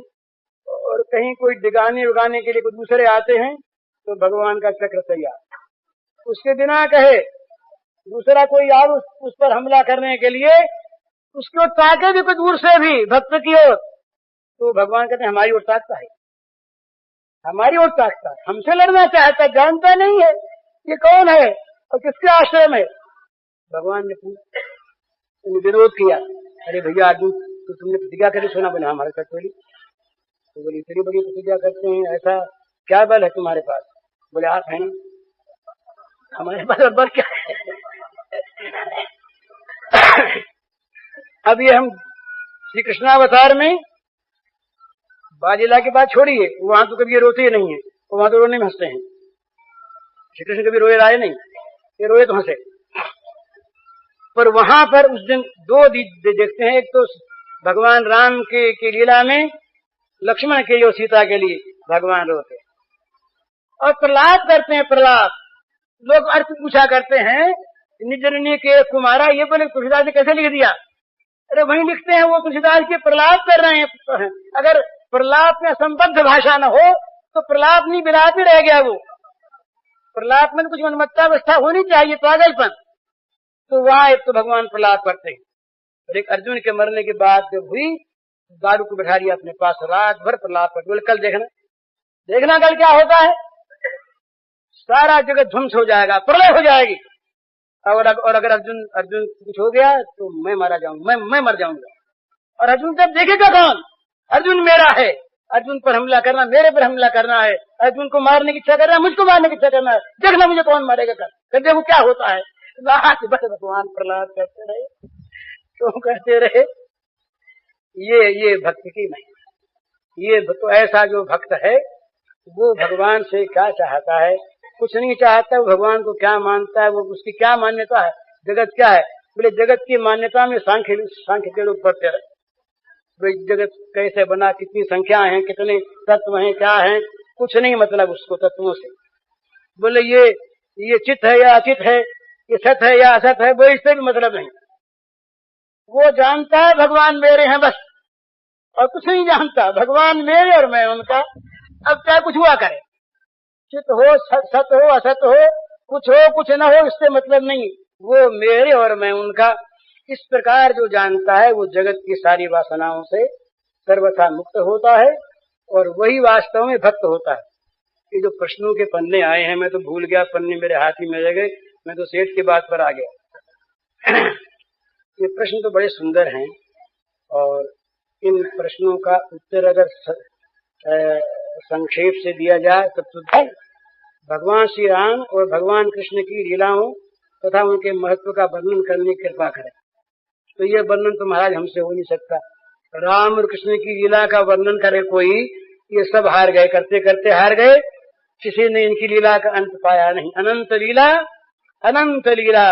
और कहीं कोई डिगाने उगाने के लिए कोई दूसरे आते हैं तो भगवान का चक्र तैयार, उसके बिना कहे दूसरा कोई और उस पर हमला करने के लिए उसकी ओर ताके भी, कोई दूर से भी भक्त की ओर, तो भगवान कहते हैं हमारी ओर ताकता है, हमारी ओर ताकता है, हमसे लड़ना चाहता, जानता नहीं है ये कौन है और किसके आश्रय में। भगवान ने विरोध किया, अरे भैया अर्जुन तो तुमने प्रतिज्ञा करी, सुना बना हमारे साथ बोली। तो बोली इतनी बड़ी प्रतिज्ञा करते हैं, ऐसा क्या बल है तुम्हारे पास? बोले आप हैं ना, हमारे पास बल क्या है? अब ये हम श्री कृष्णावतार में बालीला की बात छोड़िए, वहां तो कभी ये रोते ही नहीं है, वहां तो रोने में हंसते हैं। श्री कृष्ण कभी रोए राय नहीं, ये रोए तो हंसे। पर वहां पर उस दिन दो देखते हैं, एक तो भगवान राम की लीला में लक्ष्मण के लिए और सीता के लिए भगवान रोते हैं, और प्रलाप करते हैं। प्रलाप लोग अर्थ पूछा करते हैं, निज जननी के कुमारा, ये बोले तुलसीदास ने कैसे लिख दिया? अरे वही लिखते हैं, वो तुलसीदास के प्रलाप कर रहे हैं। अगर प्रलाप में संबद्ध भाषा न हो तो प्रलाप नहीं, विलाप ही रह गया। वो प्रलाप में कुछ मनमत्ता अवस्था होनी चाहिए, पागलपन। तो वहां एक तो भगवान प्रलाप करते हैं, और एक अर्जुन के मरने के बाद जब हुई, दारू को बैठा लिया अपने पास, रात भर प्रलाप करते। बोले कल देखना कल क्या होता है, सारा जगत ध्वंस हो जाएगा, प्रलय हो जाएगी। और अगर अर्जुन कुछ हो गया तो मैं मारा जाऊंगा, मैं मर जाऊंगा। और अर्जुन तब देखेगा कौन? अर्जुन मेरा है, अर्जुन पर हमला करना, मेरे पर हमला करना है, अर्जुन को मारने की इच्छा करना है, मुझको मारने की इच्छा करना है, देखना मुझे कौन मारेगा कल, देखो क्या होता है। बस भगवान प्रहलाद करते रहे, क्यों करते रहे? ये भक्ति की महिमा। ये तो ऐसा जो भक्त है वो भगवान से क्या चाहता है? कुछ नहीं चाहता। वो भगवान को क्या मानता है, वो उसकी क्या मान्यता है? जगत क्या है? बोले जगत की मान्यता में सांख्य के लोग पढ़ते रहे, भाई जगत कैसे बना, कितनी संख्या है, कितने तत्व हैं, क्या है, कुछ नहीं मतलब उसको तत्वों से। बोले ये चित है या अचित है, ये सत है या असत है, वो इससे भी मतलब नहीं। वो जानता है भगवान मेरे हैं बस, और कुछ नहीं जानता। भगवान मेरे और मैं उनका। अब चाहे कुछ हुआ करे, चित हो, सत हो, असत हो, कुछ न हो, इससे मतलब नहीं। वो मेरे और मैं उनका। इस प्रकार जो जानता है वो जगत की सारी वासनाओं से सर्वथा मुक्त होता है, और वही वास्तव में भक्त होता है। ये जो प्रश्नों के पन्ने आए हैं, मैं तो भूल गया, पन्ने मेरे हाथ ही में रह गए, मैं तो सेठ की बात पर आ गया। ये प्रश्न तो बड़े सुंदर हैं, और इन प्रश्नों का उत्तर अगर संक्षेप से दिया जाए तो भगवान श्री राम और भगवान कृष्ण की लीलाओं तथा उनके महत्व का वर्णन करने की कृपा करें। तो ये वर्णन तो महाराज हमसे हो नहीं सकता। राम और कृष्ण की लीला का वर्णन करे कोई, ये सब हार गए, करते करते हार गए। किसी ने इनकी लीला का अंत पाया नहीं। अनंत लीला,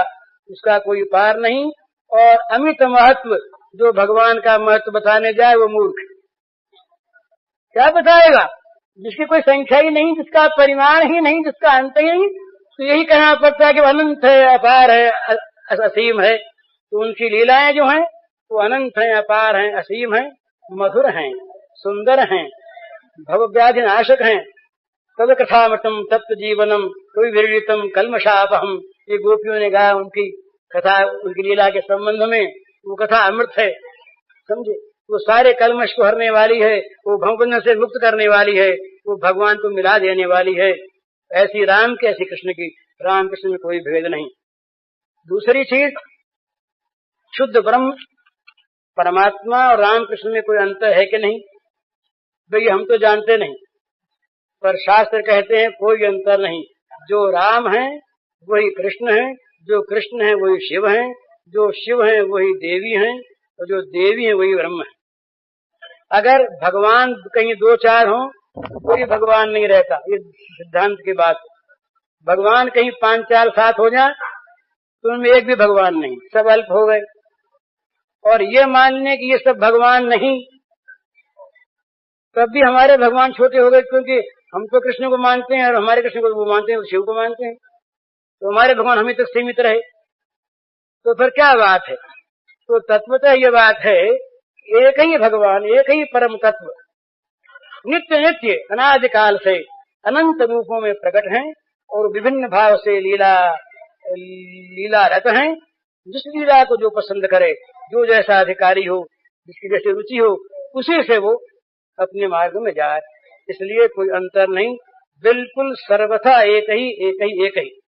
उसका कोई पार नहीं। और अमित महत्व, जो भगवान का महत्व बताने जाए वो मूर्ख। क्या बताएगा? जिसकी कोई संख्या ही नहीं, जिसका परिमाण ही नहीं, जिसका अंत ही नहीं, तो यही कहना पड़ता है कि अनंत है, अपार है, असीम है। तो उनकी लीलाएं जो हैं वो अनंत हैं, अपार हैं, असीम हैं, मधुर हैं, सुंदर हैं, भवव्याधि नाशक हैं। तद कथामृतम तप्त जीवनम कोई विरलितम कल्मषापहम, ये गोपियों ने गाया उनकी कथा, उनकी लीला के संबंध में। वो कथा अमृत है, समझे। वो सारे कल्मश को हरने वाली है, वो भवबंधन से मुक्त करने वाली है, वो भगवान को मिला देने वाली है। ऐसी राम की, ऐसी कृष्ण की। राम कृष्ण में कोई भेद नहीं। दूसरी चीज, शुद्ध ब्रह्म परमात्मा और राम कृष्ण में कोई अंतर है कि नहीं? भाई हम तो जानते नहीं, पर शास्त्र कहते हैं कोई अंतर नहीं। जो राम है वही कृष्ण है, जो कृष्ण है वही शिव है, जो शिव है वही देवी है, और जो देवी है वही ब्रह्म है। अगर भगवान कहीं दो चार हों कोई भगवान नहीं रहता, ये सिद्धांत की बात। भगवान कहीं 5 4 7 हो जाए तो उनमें एक भी भगवान नहीं, सब अल्प हो गए। और ये मानने कि ये सब भगवान नहीं, तब भी हमारे भगवान छोटे हो गए, क्योंकि हम तो कृष्ण को मानते हैं और हमारे कृष्ण को वो मानते हैं, शिव को मानते हैं, तो हमारे भगवान हमें तक सीमित रहे। तो फिर क्या बात है? तो तत्वतः ये बात है, एक ही भगवान, एक ही परम तत्व नित्य नित्य अनादिकाल से अनंत रूपों में प्रकट हैं और विभिन्न भाव से लीला रत हैं। जिस लीला को जो पसंद करे, जो जैसा अधिकारी हो, जिसकी जैसी रुचि हो, उसी से वो अपने मार्ग में जाए। इसलिए कोई अंतर नहीं, बिल्कुल सर्वथा एक ही एक ही एक ही।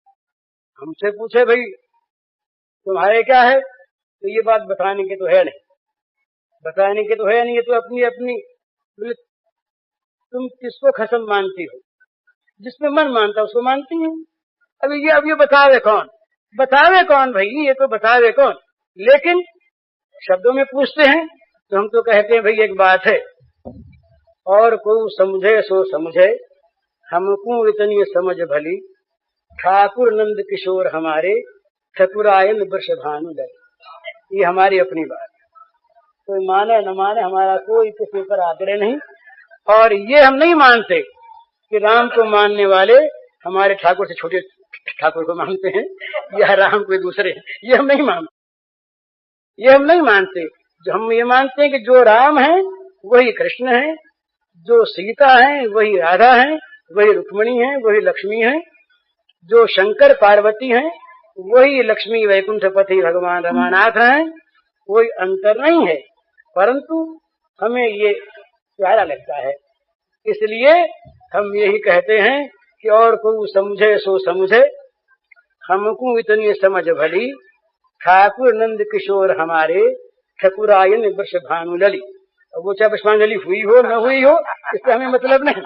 हमसे पूछे भाई तुम्हारे क्या है, तो ये बात बताने की तो है नहीं, बताने की तो है नहीं। ये तो अपनी अपनी, तुम किसको खसम मानती हो? जिसमें मन मानता उसको मानती है। अब ये बतावे कौन, बतावे कौन भाई, ये तो बतावे कौन। लेकिन शब्दों में पूछते हैं तो हम तो कहते हैं भाई एक बात है, और को समझे सो समझे, हमको इतनी समझ भली, ठाकुर नंद किशोर हमारे, ठकुरायन वृषभानु दल। ये हमारी अपनी बात है, कोई माने न माने, हमारा कोई किसी पर आग्रह नहीं। और ये हम नहीं मानते कि राम को मानने वाले हमारे ठाकुर से छोटे ठाकुर को मानते हैं या राम कोई दूसरे, ये हम नहीं मानते, ये हम नहीं मानते। जो हम ये मानते हैं कि जो राम है वही कृष्ण है, जो सीता है वही राधा है, वही रुक्मिणी है, वही लक्ष्मी है, जो शंकर पार्वती है वही लक्ष्मी वैकुंठपति भगवान रमानाथ हैं। कोई अंतर नहीं है, परंतु हमें ये प्यारा लगता है, इसलिए हम यही कहते हैं कि और को समझे सो समझे, हमको इतनी समझ भली, ठाकुर नंद किशोर हमारे, ठकुरायन वृषभानु लली। वो चाहे पुष्पांजलि हुई हो न हुई हो, इससे हमें मतलब नहीं।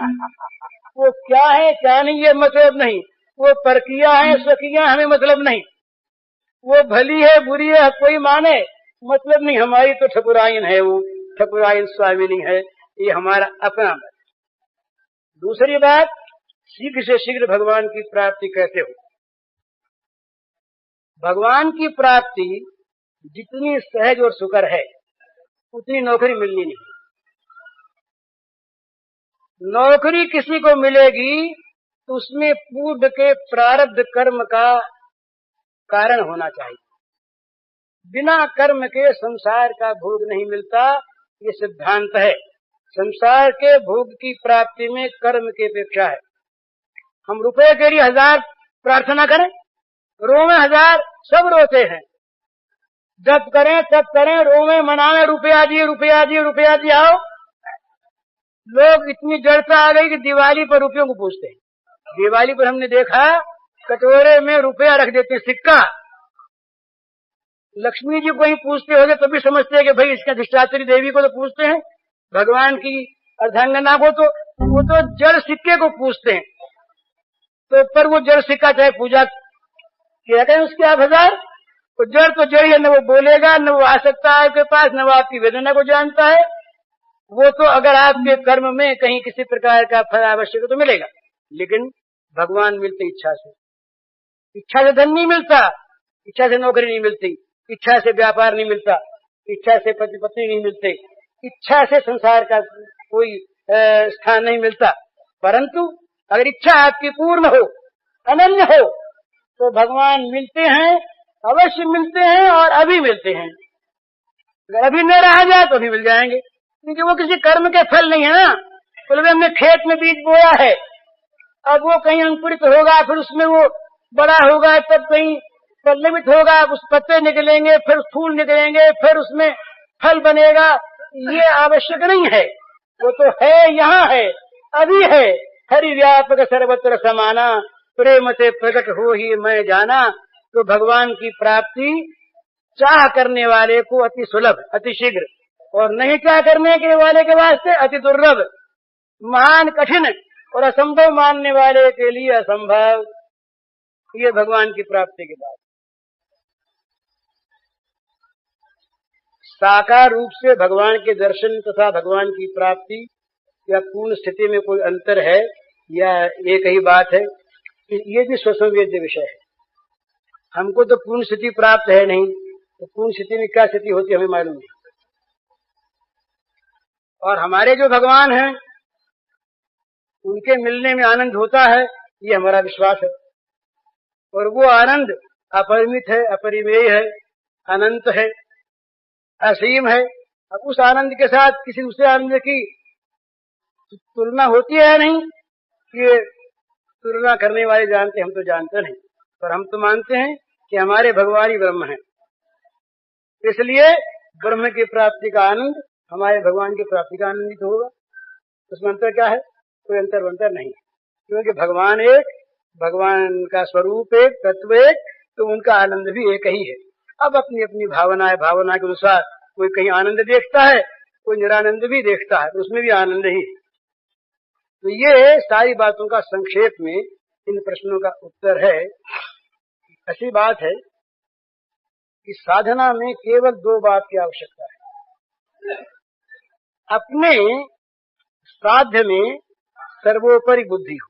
वो क्या है क्या नहीं ये मतलब नहीं, वो परकिया है स्वकिया हमें मतलब नहीं, वो भली है बुरी है कोई माने मतलब नहीं। हमारी तो ठकुरायन है, वो ठकुरायन स्वामिनी है, ये हमारा अपना मत। दूसरी बात, शीघ्र से शीघ्र भगवान की प्राप्ति कैसे हो? भगवान की प्राप्ति जितनी सहज और सुकर है उतनी नौकरी मिलनी नहीं। नौकरी किसी को मिलेगी तो उसमें पूर्व के प्रारब्ध कर्म का कारण होना चाहिए। बिना कर्म के संसार का भोग नहीं मिलता, ये सिद्धांत है। संसार के भोग की प्राप्ति में कर्म की अपेक्षा है। हम रुपए के लिए 1000 प्रार्थना करें, रोवे 1000, सब रोते हैं, जब करें तब करें, रोवे मनावे, रुपया दिए रुपया दिए रुपया दिया हो। लोग इतनी जड़ता आ गई कि दिवाली पर रुपयों को पूछते हैं। दिवाली पर हमने देखा कटोरे में रुपया रख देते हैं, सिक्का। लक्ष्मी जी को ही पूछते होंगे तभी समझते हैं कि भाई इसका अधिष्ठात्री देवी को तो पूछते हैं, भगवान की अर्धांगना को तो वो तो जड़ सिक्के को पूछते हैं। तो पर वो जड़ सिक्का चाहे पूजा किया करें उसके आप 1000, तो जड़ तो जड़ है, न वो बोलेगा, न वो आ सकता है आपके पास, न वो आपकी वेदना को जानता है। वो तो अगर आपके कर्म में कहीं किसी प्रकार का फल आवश्यक तो मिलेगा, लेकिन भगवान मिलते इच्छा से। इच्छा से धन नहीं मिलता, इच्छा से नौकरी नहीं मिलती, इच्छा से व्यापार नहीं मिलता, इच्छा से पति पत्नी नहीं मिलते, इच्छा से संसार का कोई स्थान नहीं मिलता। परंतु अगर इच्छा आपकी पूर्ण हो, अनन्य हो, तो भगवान मिलते हैं, अवश्य मिलते हैं और अभी मिलते हैं। अगर अभी न रहा जाए तो अभी मिल जाएंगे, क्योंकि वो किसी कर्म के फल नहीं है ना। बोले हमने खेत में बीज बोया है, अब वो कहीं अंकुरित होगा, फिर उसमें वो बड़ा होगा, तब कहीं पल्लवित होगा, उस पत्ते निकलेंगे, फिर फूल निकलेंगे, फिर उसमें फल बनेगा। ये आवश्यक नहीं है, वो तो है, यहाँ है, अभी है। हरि व्यापक सर्वत्र समाना, प्रेम से प्रकट हो ही मैं जाना। तो भगवान की प्राप्ति चाह करने वाले को अति सुलभ, अति शीघ्र, और नहीं चाह करने के वाले के वास्ते अति दुर्लभ, महान कठिन, और असंभव मानने वाले के लिए असंभव। ये भगवान की प्राप्ति की बात। साकार रूप से भगवान के दर्शन तथा भगवान की प्राप्ति या पूर्ण स्थिति में कोई अंतर है या एक ही बात है, ये भी स्वसंवेद्य विषय है। हमको तो पूर्ण स्थिति प्राप्त है नहीं, तो पूर्ण स्थिति में क्या स्थिति होती है हमें मालूम नहीं। और हमारे जो भगवान हैं उनके मिलने में आनंद होता है, ये हमारा विश्वास है। और वो आनंद अपरिमित है, अपरिमेय है, अनंत है, असीम है। अब उस आनंद के साथ किसी दूसरे आनंद की तुलना होती है नहीं, ये तुलना करने वाले जानते, हम तो जानते नहीं, पर हम तो मानते हैं कि हमारे भगवान ही ब्रह्म हैं। इसलिए ब्रह्म की प्राप्ति का आनंद हमारे भगवान की प्राप्ति का आनंद तो होगा। उसमें अंतर क्या है? कोई अंतर वंतर नहीं, क्योंकि भगवान एक, भगवान का स्वरूप एक, तत्व एक, तो उनका आनंद भी एक ही है। अब अपनी अपनी भावना है, भावना के अनुसार कोई कहीं आनंद देखता है, कोई निरानंद भी देखता है, तो उसमें भी आनंद ही है। तो ये सारी बातों का संक्षेप में इन प्रश्नों का उत्तर है। ऐसी बात है कि साधना में केवल दो बात की आवश्यकता है। अपने साध्य में सर्वोपरि बुद्धि हो,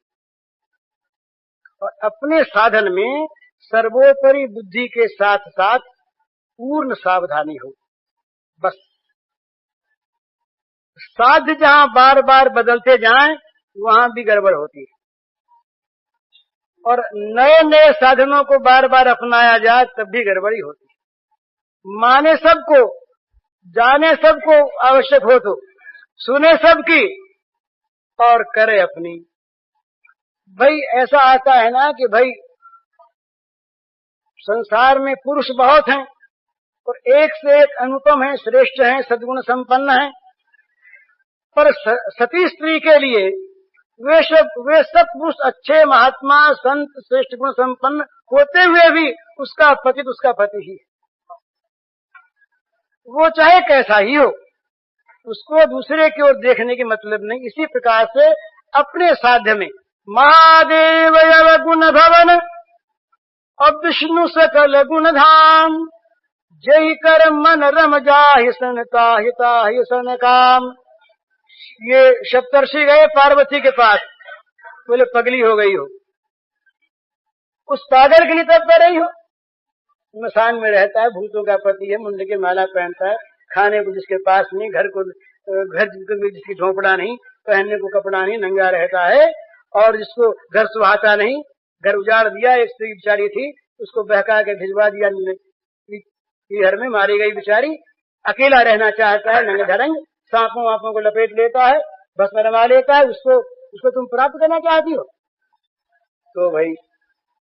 और अपने साधन में सर्वोपरि बुद्धि के साथ साथ पूर्ण सावधानी हो, बस। साध्य जहां बार बार बदलते जाएं वहां भी गड़बड़ होती है, और नए नए साधनों को बार बार अपनाया जाए तब भी गड़बड़ी होती है। माने सबको, जाने सबको आवश्यक हो तो, सुने सबकी और करे अपनी। भाई ऐसा आता है ना कि भाई संसार में पुरुष बहुत हैं और एक से एक अनुपम हैं, श्रेष्ठ हैं, सद्गुण संपन्न हैं, पर सती स्त्री के लिए वे सब पुरुष अच्छे, महात्मा, संत, श्रेष्ठ गुण संपन्न होते हुए भी उसका पति ही है। वो चाहे कैसा ही हो, उसको दूसरे की ओर देखने की मतलब नहीं। इसी प्रकार से अपने साध्य में महादेव गुण भवन और विष्णु सकल गुण धाम, जय कर मन रम जाहि सन ताहि ताहि सन काम। ये सप्तर्षि गए पार्वती के पास, बोले पगली हो गई हो, उस पागल के लिए तब कर रही हो। मसान में रहता है, भूतों का पति है, मुंड की माला पहनता है, खाने को जिसके पास नहीं, घर जिसकी झोंपड़ा नहीं, पहनने को कपड़ा नहीं, नंगा रहता है, और जिसको घर सुहाता नहीं, घर उजाड़ दिया। एक स्त्री बिचारी थी, उसको बहका के भिजवा दिया घर में, मारी गई बिचारी। अकेला रहना चाहता है, नंगे धरंग, सांपों वापों को लपेट लेता है, भस्म रमा लेता है, उसको तुम प्राप्त करना चाहती हो। तो भाई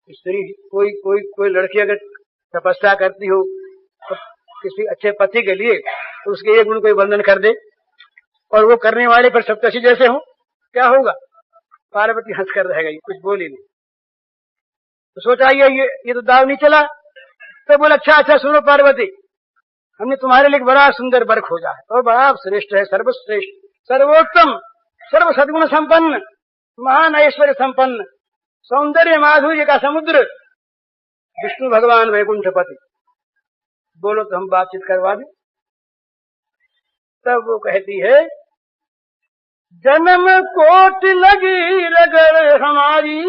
स्त्री, कोई लड़की अगर तपस्या करती हो तो किसी अच्छे पति के लिए, तो उसके एक गुण कोई बंधन कर दे और वो करने वाले पर सप्तर्षि जैसे हो, क्या होगा? पार्वती हंस कर रह गई, कुछ बोली नहीं। तो सोचा ये तो दाव नहीं चला। तो बोला अच्छा सुनो पार्वती, हमने तुम्हारे लिए बड़ा सुंदर वर खोजा है, और बड़ा श्रेष्ठ है, सर्वश्रेष्ठ, सर्वोत्तम, सर्व सद्गुण संपन्न, महान ऐश्वर्य संपन्न, सौंदर्य माधुर्य का समुद्र, विष्णु भगवान वैकुंठपति। बोलो तो हम बातचीत करवा दें। तब वो कहती है, जन्म कोट लगी रगड़ हमारी,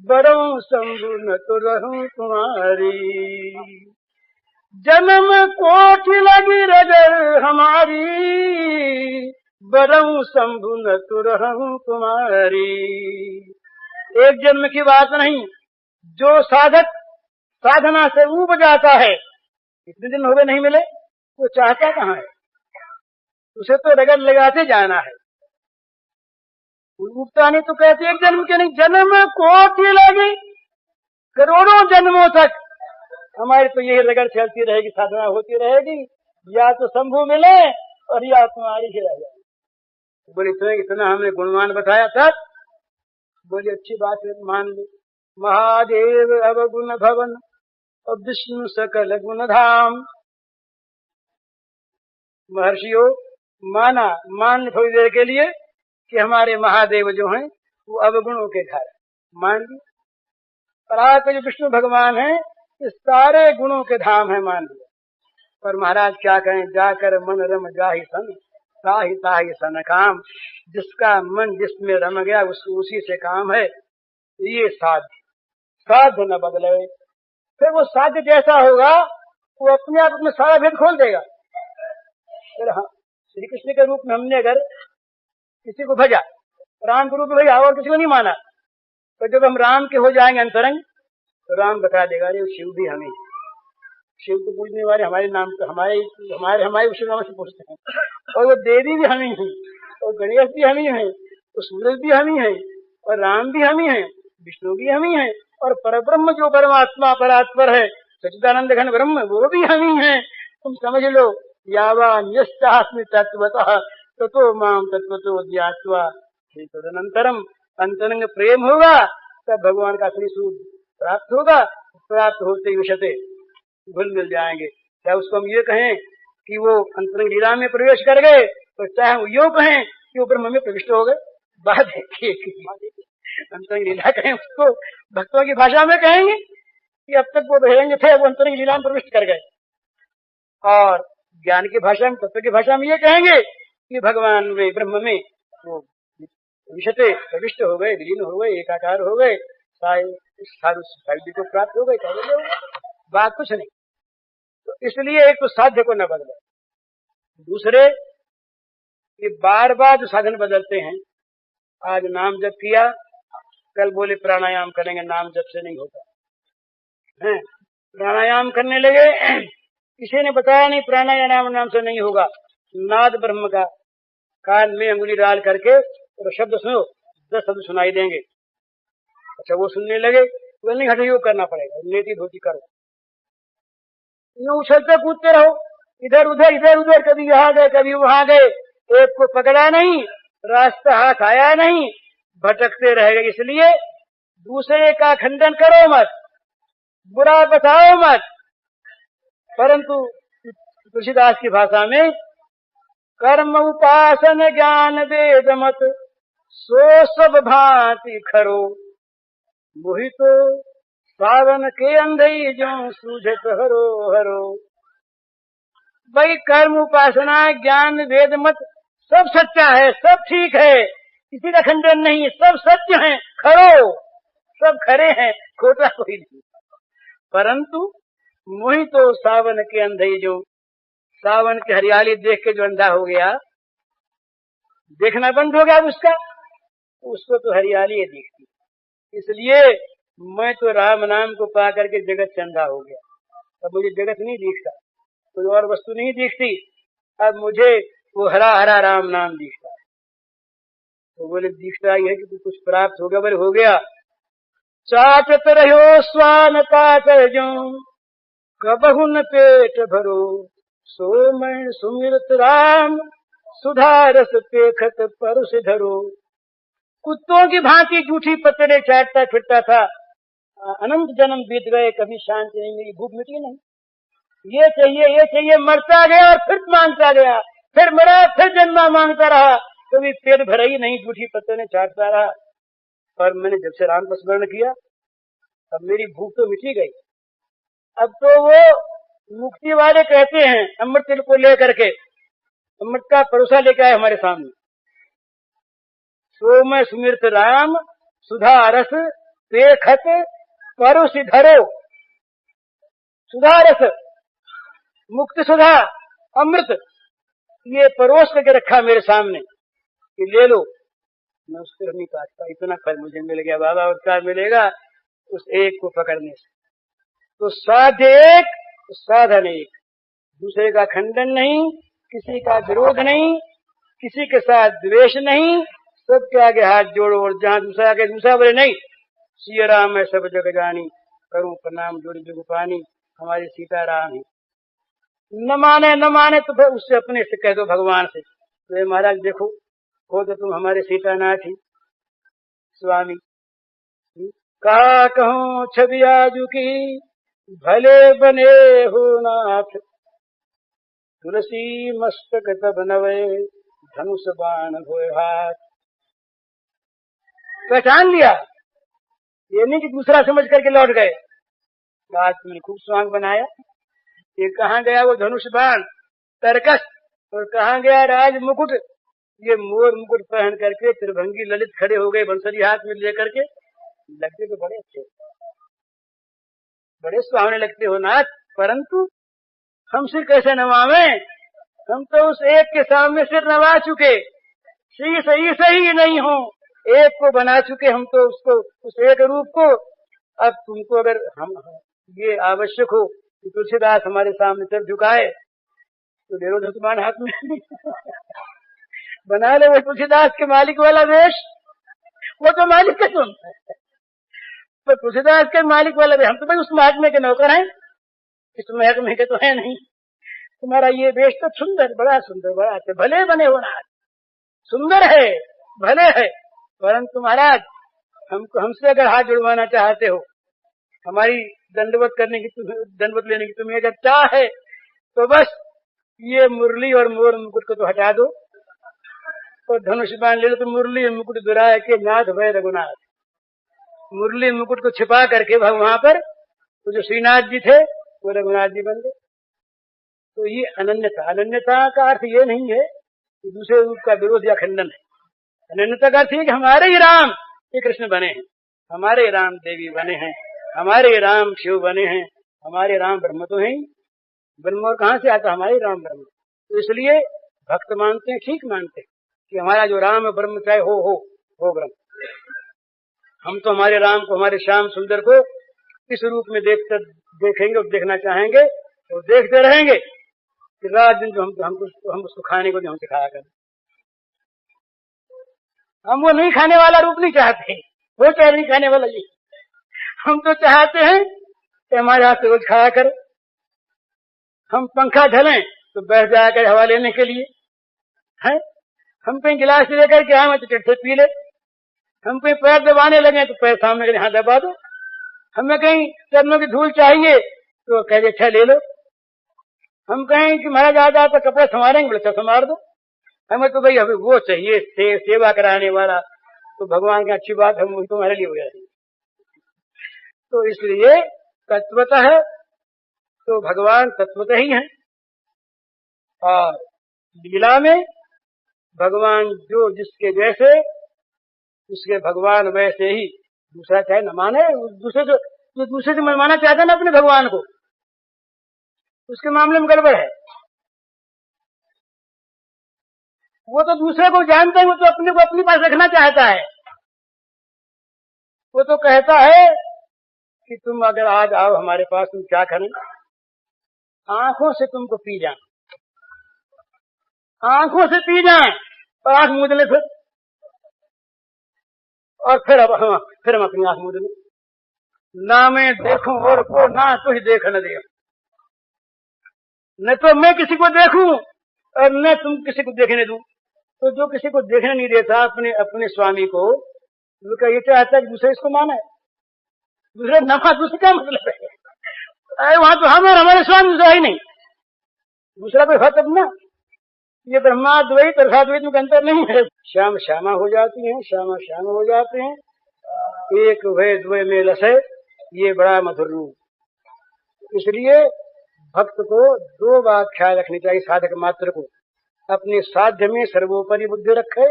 बरऊं शंभु न तो रहूं तुम्हारी। जन्म कोट लगी रगड़ हमारी, बरऊं शंभु न तो रहूं तुम्हारी। एक जन्म की बात नहीं, जो साधक साधना से ऊब जाता है, इतने दिन हो गए नहीं मिले, वो चाहता कहाँ है? उसे तो रगड़ लगाते जाना है। ऊबता नहीं तो कहते एक जन्म के नहीं, जन्म कोटि लगे, करोड़ों जन्मों तक हमारी तो यही रगड़ चलती रहेगी, साधना होती रहेगी, या तो शंभु मिले और या तुम्हारी ही रह जाए। बोले तुम्हें इतना हमने गुणवान बताया था, बोले अच्छी बात है, मान लो। महादेव अवगुण भवन और विष्णु सकल गुण धाम। महर्षियों माना, मान थोड़ी देर के लिए कि हमारे महादेव जो हैं वो अवगुणों के घर, मान ली। और आपके जो विष्णु भगवान हैं ये सारे गुणों के धाम है, मान लिया। पर महाराज क्या कहें, जाकर मन रम जाहि सन ताहि ताहि सन काम। जिसका मन जिसमें रम गया उसी से काम है। ये साध्य न बदले, फिर वो साध्य जैसा होगा वो अपने आप में सारा भेद खोल देगा। फिर हाँ, श्री कृष्ण के रूप में हमने अगर किसी को भजा, राम के रूप में भजा और किसी को नहीं माना, तो जब हम राम के हो जाएंगे अंतरंग, तो राम बता देगा अरे शिव भी हमें, शिव को पूजने वाले हमारे नाम पे, हमारे उसी नाम से पूछते हैं, और वो देवी भी हम ही है, और गणेश भी हम ही है, तो सूरज भी हम ही है, और राम भी हम ही है, विष्णु भी हम ही है, और परब्रह्म जो परमात्मा परात्पर है सच्चिदानंद घन ब्रह्म वो भी हम ही है। तुम समझ लो, यावान्यस्तास्मि तत्वतः ततो माम तत्वतो ज्ञात्वा तदनंतरम। अंतरंग प्रेम होगा तब भगवान का असली स्वरूप प्राप्त होगा। प्राप्त होते ही विषते घुल मिल जाएंगे। चाहे उसको हम ये कहें कि वो अंतरंग लीला में प्रवेश कर गए, तो चाहे वो यूं कहें कि वो ब्रह्म में प्रविष्ट हो गए। बात है अंतरंग लीला कहें उसको भक्तों की भाषा में कहेंगे कि अब तक वो बहिरंग थे, वो अंतरंग लीला में प्रविष्ट कर गए, और ज्ञान की भाषा में, तत्व की भाषा में ये कहेंगे कि भगवान में, ब्रह्म में वो विषते प्रविष्ट हो गए, विलीन हो गए, एकाकार हो गए, सायुज्य को प्राप्त हो गए। बात कुछ नहीं। तो इसलिए एक तो साध्य को न बदले, दूसरे ये बार बार जो साधन बदलते हैं, आज नाम जप किया, कल बोले प्राणायाम करेंगे, नाम जप से नहीं होता है। प्राणायाम करने लगे, किसी ने बताया नहीं प्राणायाम नाम से नहीं होगा। नाद ब्रह्म का कान में अंगुली डाल करके और शब्द सुनो, 10 शब्द सुनाई देंगे। अच्छा वो सुनने लगे, बोले नहीं हट योग करना पड़ेगा, नेति धोती करो, यूं उछलते कूदते रहो, इधर उधर, कभी यहाँ गए कभी वहां गए, एक को पकड़ा नहीं, रास्ता हाथ आया नहीं, भटकते रह गए। इसलिए दूसरे का खंडन करो मत, बुरा बताओ मत, परंतु तुलसीदास की भाषा में कर्म उपासन ज्ञान वेद मत सो सब भांति खरो, मोहि तो सावन के अंधई जो सूझत हरो हरो। भाई कर्म उपासना ज्ञान वेद मत सब सच्चा है, सब ठीक है, किसी का खंडन नहीं, सब सत्य है, खरो, सब खरे हैं, खोटा कोई नहीं। परंतु मोहि तो सावन के अंधई जो, सावन की हरियाली देख के जो अंधा हो गया, देखना बंद हो गया उसको तो हरियाली है दिखती। इसलिए मैं तो राम नाम को पा करके जगत से अंधा हो गया। अब मुझे जगत नहीं दिखता, कोई और वस्तु नहीं दिखती, अब मुझे वो हरा हरा राम नाम दिखता है। तो बोले दिखता ही है कि कुछ प्राप्त हो गया। बोले हो गया। चाटत रहो स्वान पाकर जो कबहु न पेट भरो, सो मैं सुमिरत राम सुधारस पेखत परुष धरो। कुत्तों की भांति जूठी पतड़े चाटता फिरता था, अनंत जन्म बीत गए, कभी शांति नहीं मिली, भूख मिटी नहीं, ये चाहिए, मरता गया और फिर मांगता गया, फिर मरा, फिर जन्मा मांगता रहा, कभी पेट भरा ही नहीं, जूठी पतड़े चाटता रहा। पर मैंने जब से राम का स्मरण किया, अब मेरी भूख तो मिटी गई। अब तो वो मुक्ति वाले कहते हैं अमृत तिल को लेकर के, अमृत का परोसा लेकर आए हमारे सामने। सो मैं सुमिरत राम सुधा रस पेखत परुष धरो। सुधा रस, मुक्ति सुधा, अमृत, ये परोस करके रखा मेरे सामने कि ले लो। मैं उसको नहीं काटता, इतना फल मुझे मिल गया बाबा, और क्या मिलेगा। उस एक को पकड़ने से। तो साध्य एक, तो साधन एक, दूसरे का खंडन नहीं, किसी का विरोध नहीं, किसी के साथ द्वेष नहीं, सबके आगे हाथ जोड़ो और जहां दूसरा आगे दूसरा बोले नहीं, सिया राम है सब जग जानी, करूं प्रणाम जोड़ी जुगुपानी, हमारे सीता राम है। न माने तो फिर उससे अपने से कह दो भगवान से, तो महाराज देखो हो तो तुम हमारे सीतानाथ ही स्वामी। कहा कहूं छवि आजू की भले बने हो नाथ, तुलसी मस्तक तब नवे धनुष बाण होए हाथ। पहचान लिया, ये नहीं कि दूसरा समझ करके लौट गए। आज तुमने खूब स्वांग बनाया, ये कहाँ गया वो धनुष बाण तरकस, और कहाँ गया राज मुकुट। ये मोर मुकुट पहन करके त्रिभंगी ललित खड़े हो गए बंसरी हाथ में लेकर के, लगते तो बड़े अच्छे, बड़े सुहावने लगते हो नाथ, परंतु हम सिर कैसे नवावे, हम तो उस एक के सामने सिर नवा चुके, सही नहीं हो, एक को बना चुके हम तो उसको, उस एक रूप को। अब तुमको अगर हम ये आवश्यक हो कि तुलसीदास हमारे सामने सिर झुकाए तो ले लो धनुष्मान हाथ में बना ले वो तुलसीदास के मालिक वाला वेश, वो तो मालिक है तुम, पर तुलसीदास के मालिक वाला वेश, हम तो भाई उस महात्मा के नौकर हैं, इस महकमे के तो है नहीं। तुम्हारा ये वेश तो सुंदर, बड़ा सुंदर, बड़ा अच्छा, भले बने हो ना, सुंदर है, भले है, परंतु महाराज हमको, हमसे अगर हाथ जुड़वाना चाहते हो, हमारी दंडवत करने की, दंडवत लेने की तुम्हें अगर चाह है, तो बस ये मुरली और मोर मुकुट को तो हटा दो और धनुष बाण ले लो। तो मुरली मुकुट दुराए के नाथ भय रघुनाथ, मुरली मुकुट को छिपा करके वहां पर तो जो श्रीनाथ जी थे वो रघुनाथ जी बन गए। तो ये अनन्यता, अनन्यता का अर्थ ये नहीं है कि दूसरे रूप का विरोध या खंडन है। अनन्यता का अर्थ है कि हमारे ही राम ये कृष्ण बने हैं, हमारे राम देवी बने हैं, हमारे राम शिव बने हैं, हमारे राम ब्रह्म तो है, ब्रह्म और कहां से आता, हमारे राम ब्रह्म। तो इसलिए भक्त मानते हैं, ठीक मानते हैं कि हमारा जो राम है ब्रह्म चाहे हो ब्रह्म। हम तो हमारे राम को, हमारे श्याम सुंदर को इस रूप में देखेंगे और देखना चाहेंगे और देखते रहेंगे कि रात दिन जो हम उसको खाने को हम सिखाया करें। हम वो नहीं खाने वाला रूप नहीं चाहते, वो चाहे नहीं खाने वाला ये, हम तो चाहते हैं कि हमारे हाथ से रोज खाया करें। हम पंखा ढलें तो बैठ जाया कर हवा लेने के लिए है, हम कहीं गिलास लेकर के आए तो चट से पी ले, हम कहीं पैर दबाने लगे तो पैर सामने के हाथ दबा दो, हमें कहीं चरणों की धूल चाहिए तो कह दे अच्छा ले लो, हम कहें कि महाराज आज आता कपड़ा संवारेंगे, बोले अच्छा संवार दो, हमें तो भाई अभी वो चाहिए सेवा कराने वाला, तो भगवान की अच्छी बात हम तुम्हारे लिए हो जाएगी। तो इसलिए तत्वतः है तो भगवान तत्वतः ही है, और लीला में भगवान जो जिसके जैसे उसके भगवान वैसे ही। दूसरा चाहे न माने, दूसरे से मनवाना चाहता है ना अपने भगवान को, उसके मामले में गड़बड़ है। वो तो दूसरे को जानता है, वो तो अपने को अपने पास रखना चाहता है। वो तो कहता है कि तुम अगर आज आओ हमारे पास, तुम क्या करें, आंखों से तुमको पी जाए, आंखों से पी जाए और आंख मूंद ले फिर, और फिर हम अपनी आंख मूंद ले, ना मैं देखूं और को ना तुझ देख न दे, न तो मैं किसी को देखूं और न तुम किसी को देखने दूं। तो जो किसी को देखने नहीं देता अपने स्वामी को, वो ये चाहता है कि दूसरे इसको माने, दूसरे नफा, दूसरे का मतलब है, अरे वहां तो हम और हमारे स्वामी दूसरा ही नहीं, दूसरा कोई है तब ना। ये ब्रह्माद्वैत अर्थाद्वैत में अंतर नहीं है, श्याम श्यामा हो जाती हैं, श्यामा श्याम हो जाते हैं, एक भय द्वय में लसे, ये बड़ा मधुर रूप। इसलिए भक्त को दो बात ख्याल रखनी चाहिए, साधक मात्र को अपने साध्य में सर्वोपरि बुद्धि रखे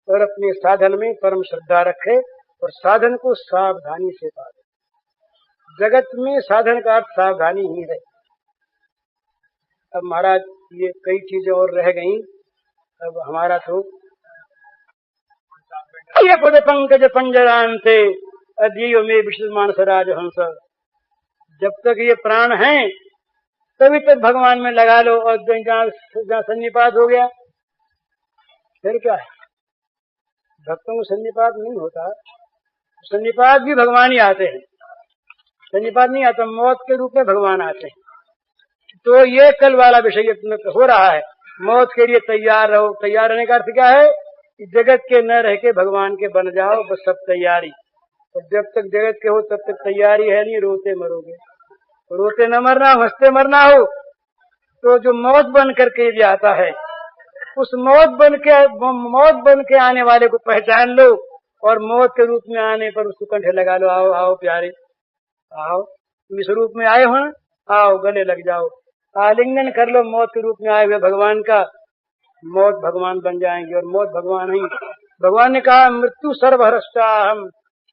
और अपने साधन में परम श्रद्धा रखे और साधन को सावधानी से पाले। जगत में साधन का अर्थ सावधानी ही है। अब महाराज ये कई चीजें और रह गई, अब हमारा तो ये खुद पंकज पंजरांते अद्ययो में विश्वमान सराज हंस। जब तक ये प्राण हैं तभी तक भगवान में लगा लो, और जहाँ सन्निपात हो गया फिर क्या है? भक्तों को सन्निपात नहीं होता, सन्निपात भी भगवान ही आते हैं, सन्निपात नहीं आता, मौत के रूप में भगवान आते हैं। तो ये कल वाला विषय हो रहा है, मौत के लिए तैयार रहो। तैयार रहने का अर्थ क्या है कि जगत के न रह के भगवान के बन जाओ, बस सब तैयारी। और जब तक जगत के हो तब तक तैयारी है नहीं, रोते मरोगे। रोते न मरना, हंसते मरना हो। तो जो मौत बन करके भी आता है, उस मौत बन के आने वाले को पहचान लो, और मौत के रूप में आने पर उसको कंठे लगा लो। आओ आओ प्यारे, आओ, तुम इस रूप में आए हो ना, आओ गले लग जाओ, आलिंगन कर लो मौत के रूप में आए हुए भगवान का। मौत भगवान बन जाएंगे, और मौत भगवान ही। भगवान ने कहा मृत्यु सर्वहरष्टा हम,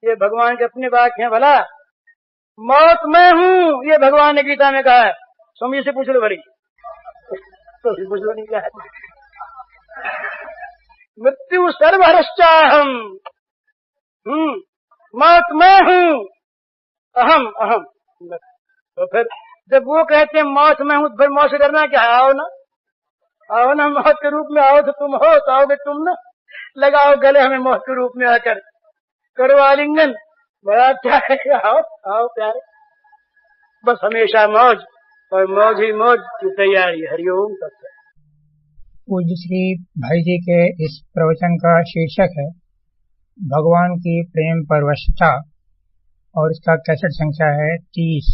ये भगवान के अपने वाक्य हैं। भला मौत मैं हूँ, ये भगवान ने गीता में कहा है। स्वामी से पूछ लो भरी, तो पूछ लो नहीं क्या है। मृत्यु सर्वहरष्टा हम, मौत मैं हूँ, अहम अहम। तो फिर जब वो कहते हैं मौत में हूँ, फिर मौत से डरना क्या? आओ ना, आओ ना, मौत के रूप में आओ। तो तुम हो तो आओगे तुम ना, लगाओ गले हमें मौत के रूप में आकर, करो आलिंगन, बड़ा अच्छा है। आओ आओ प्यारे, बस हमेशा मौज, और मौज ही मौज की तैयारी। हरिओम तत्सत।
पूज्य श्री भाई जी के इस प्रवचन का शीर्षक है भगवान की प्रेम परवशता, और इसका कैसेट संख्या है 30।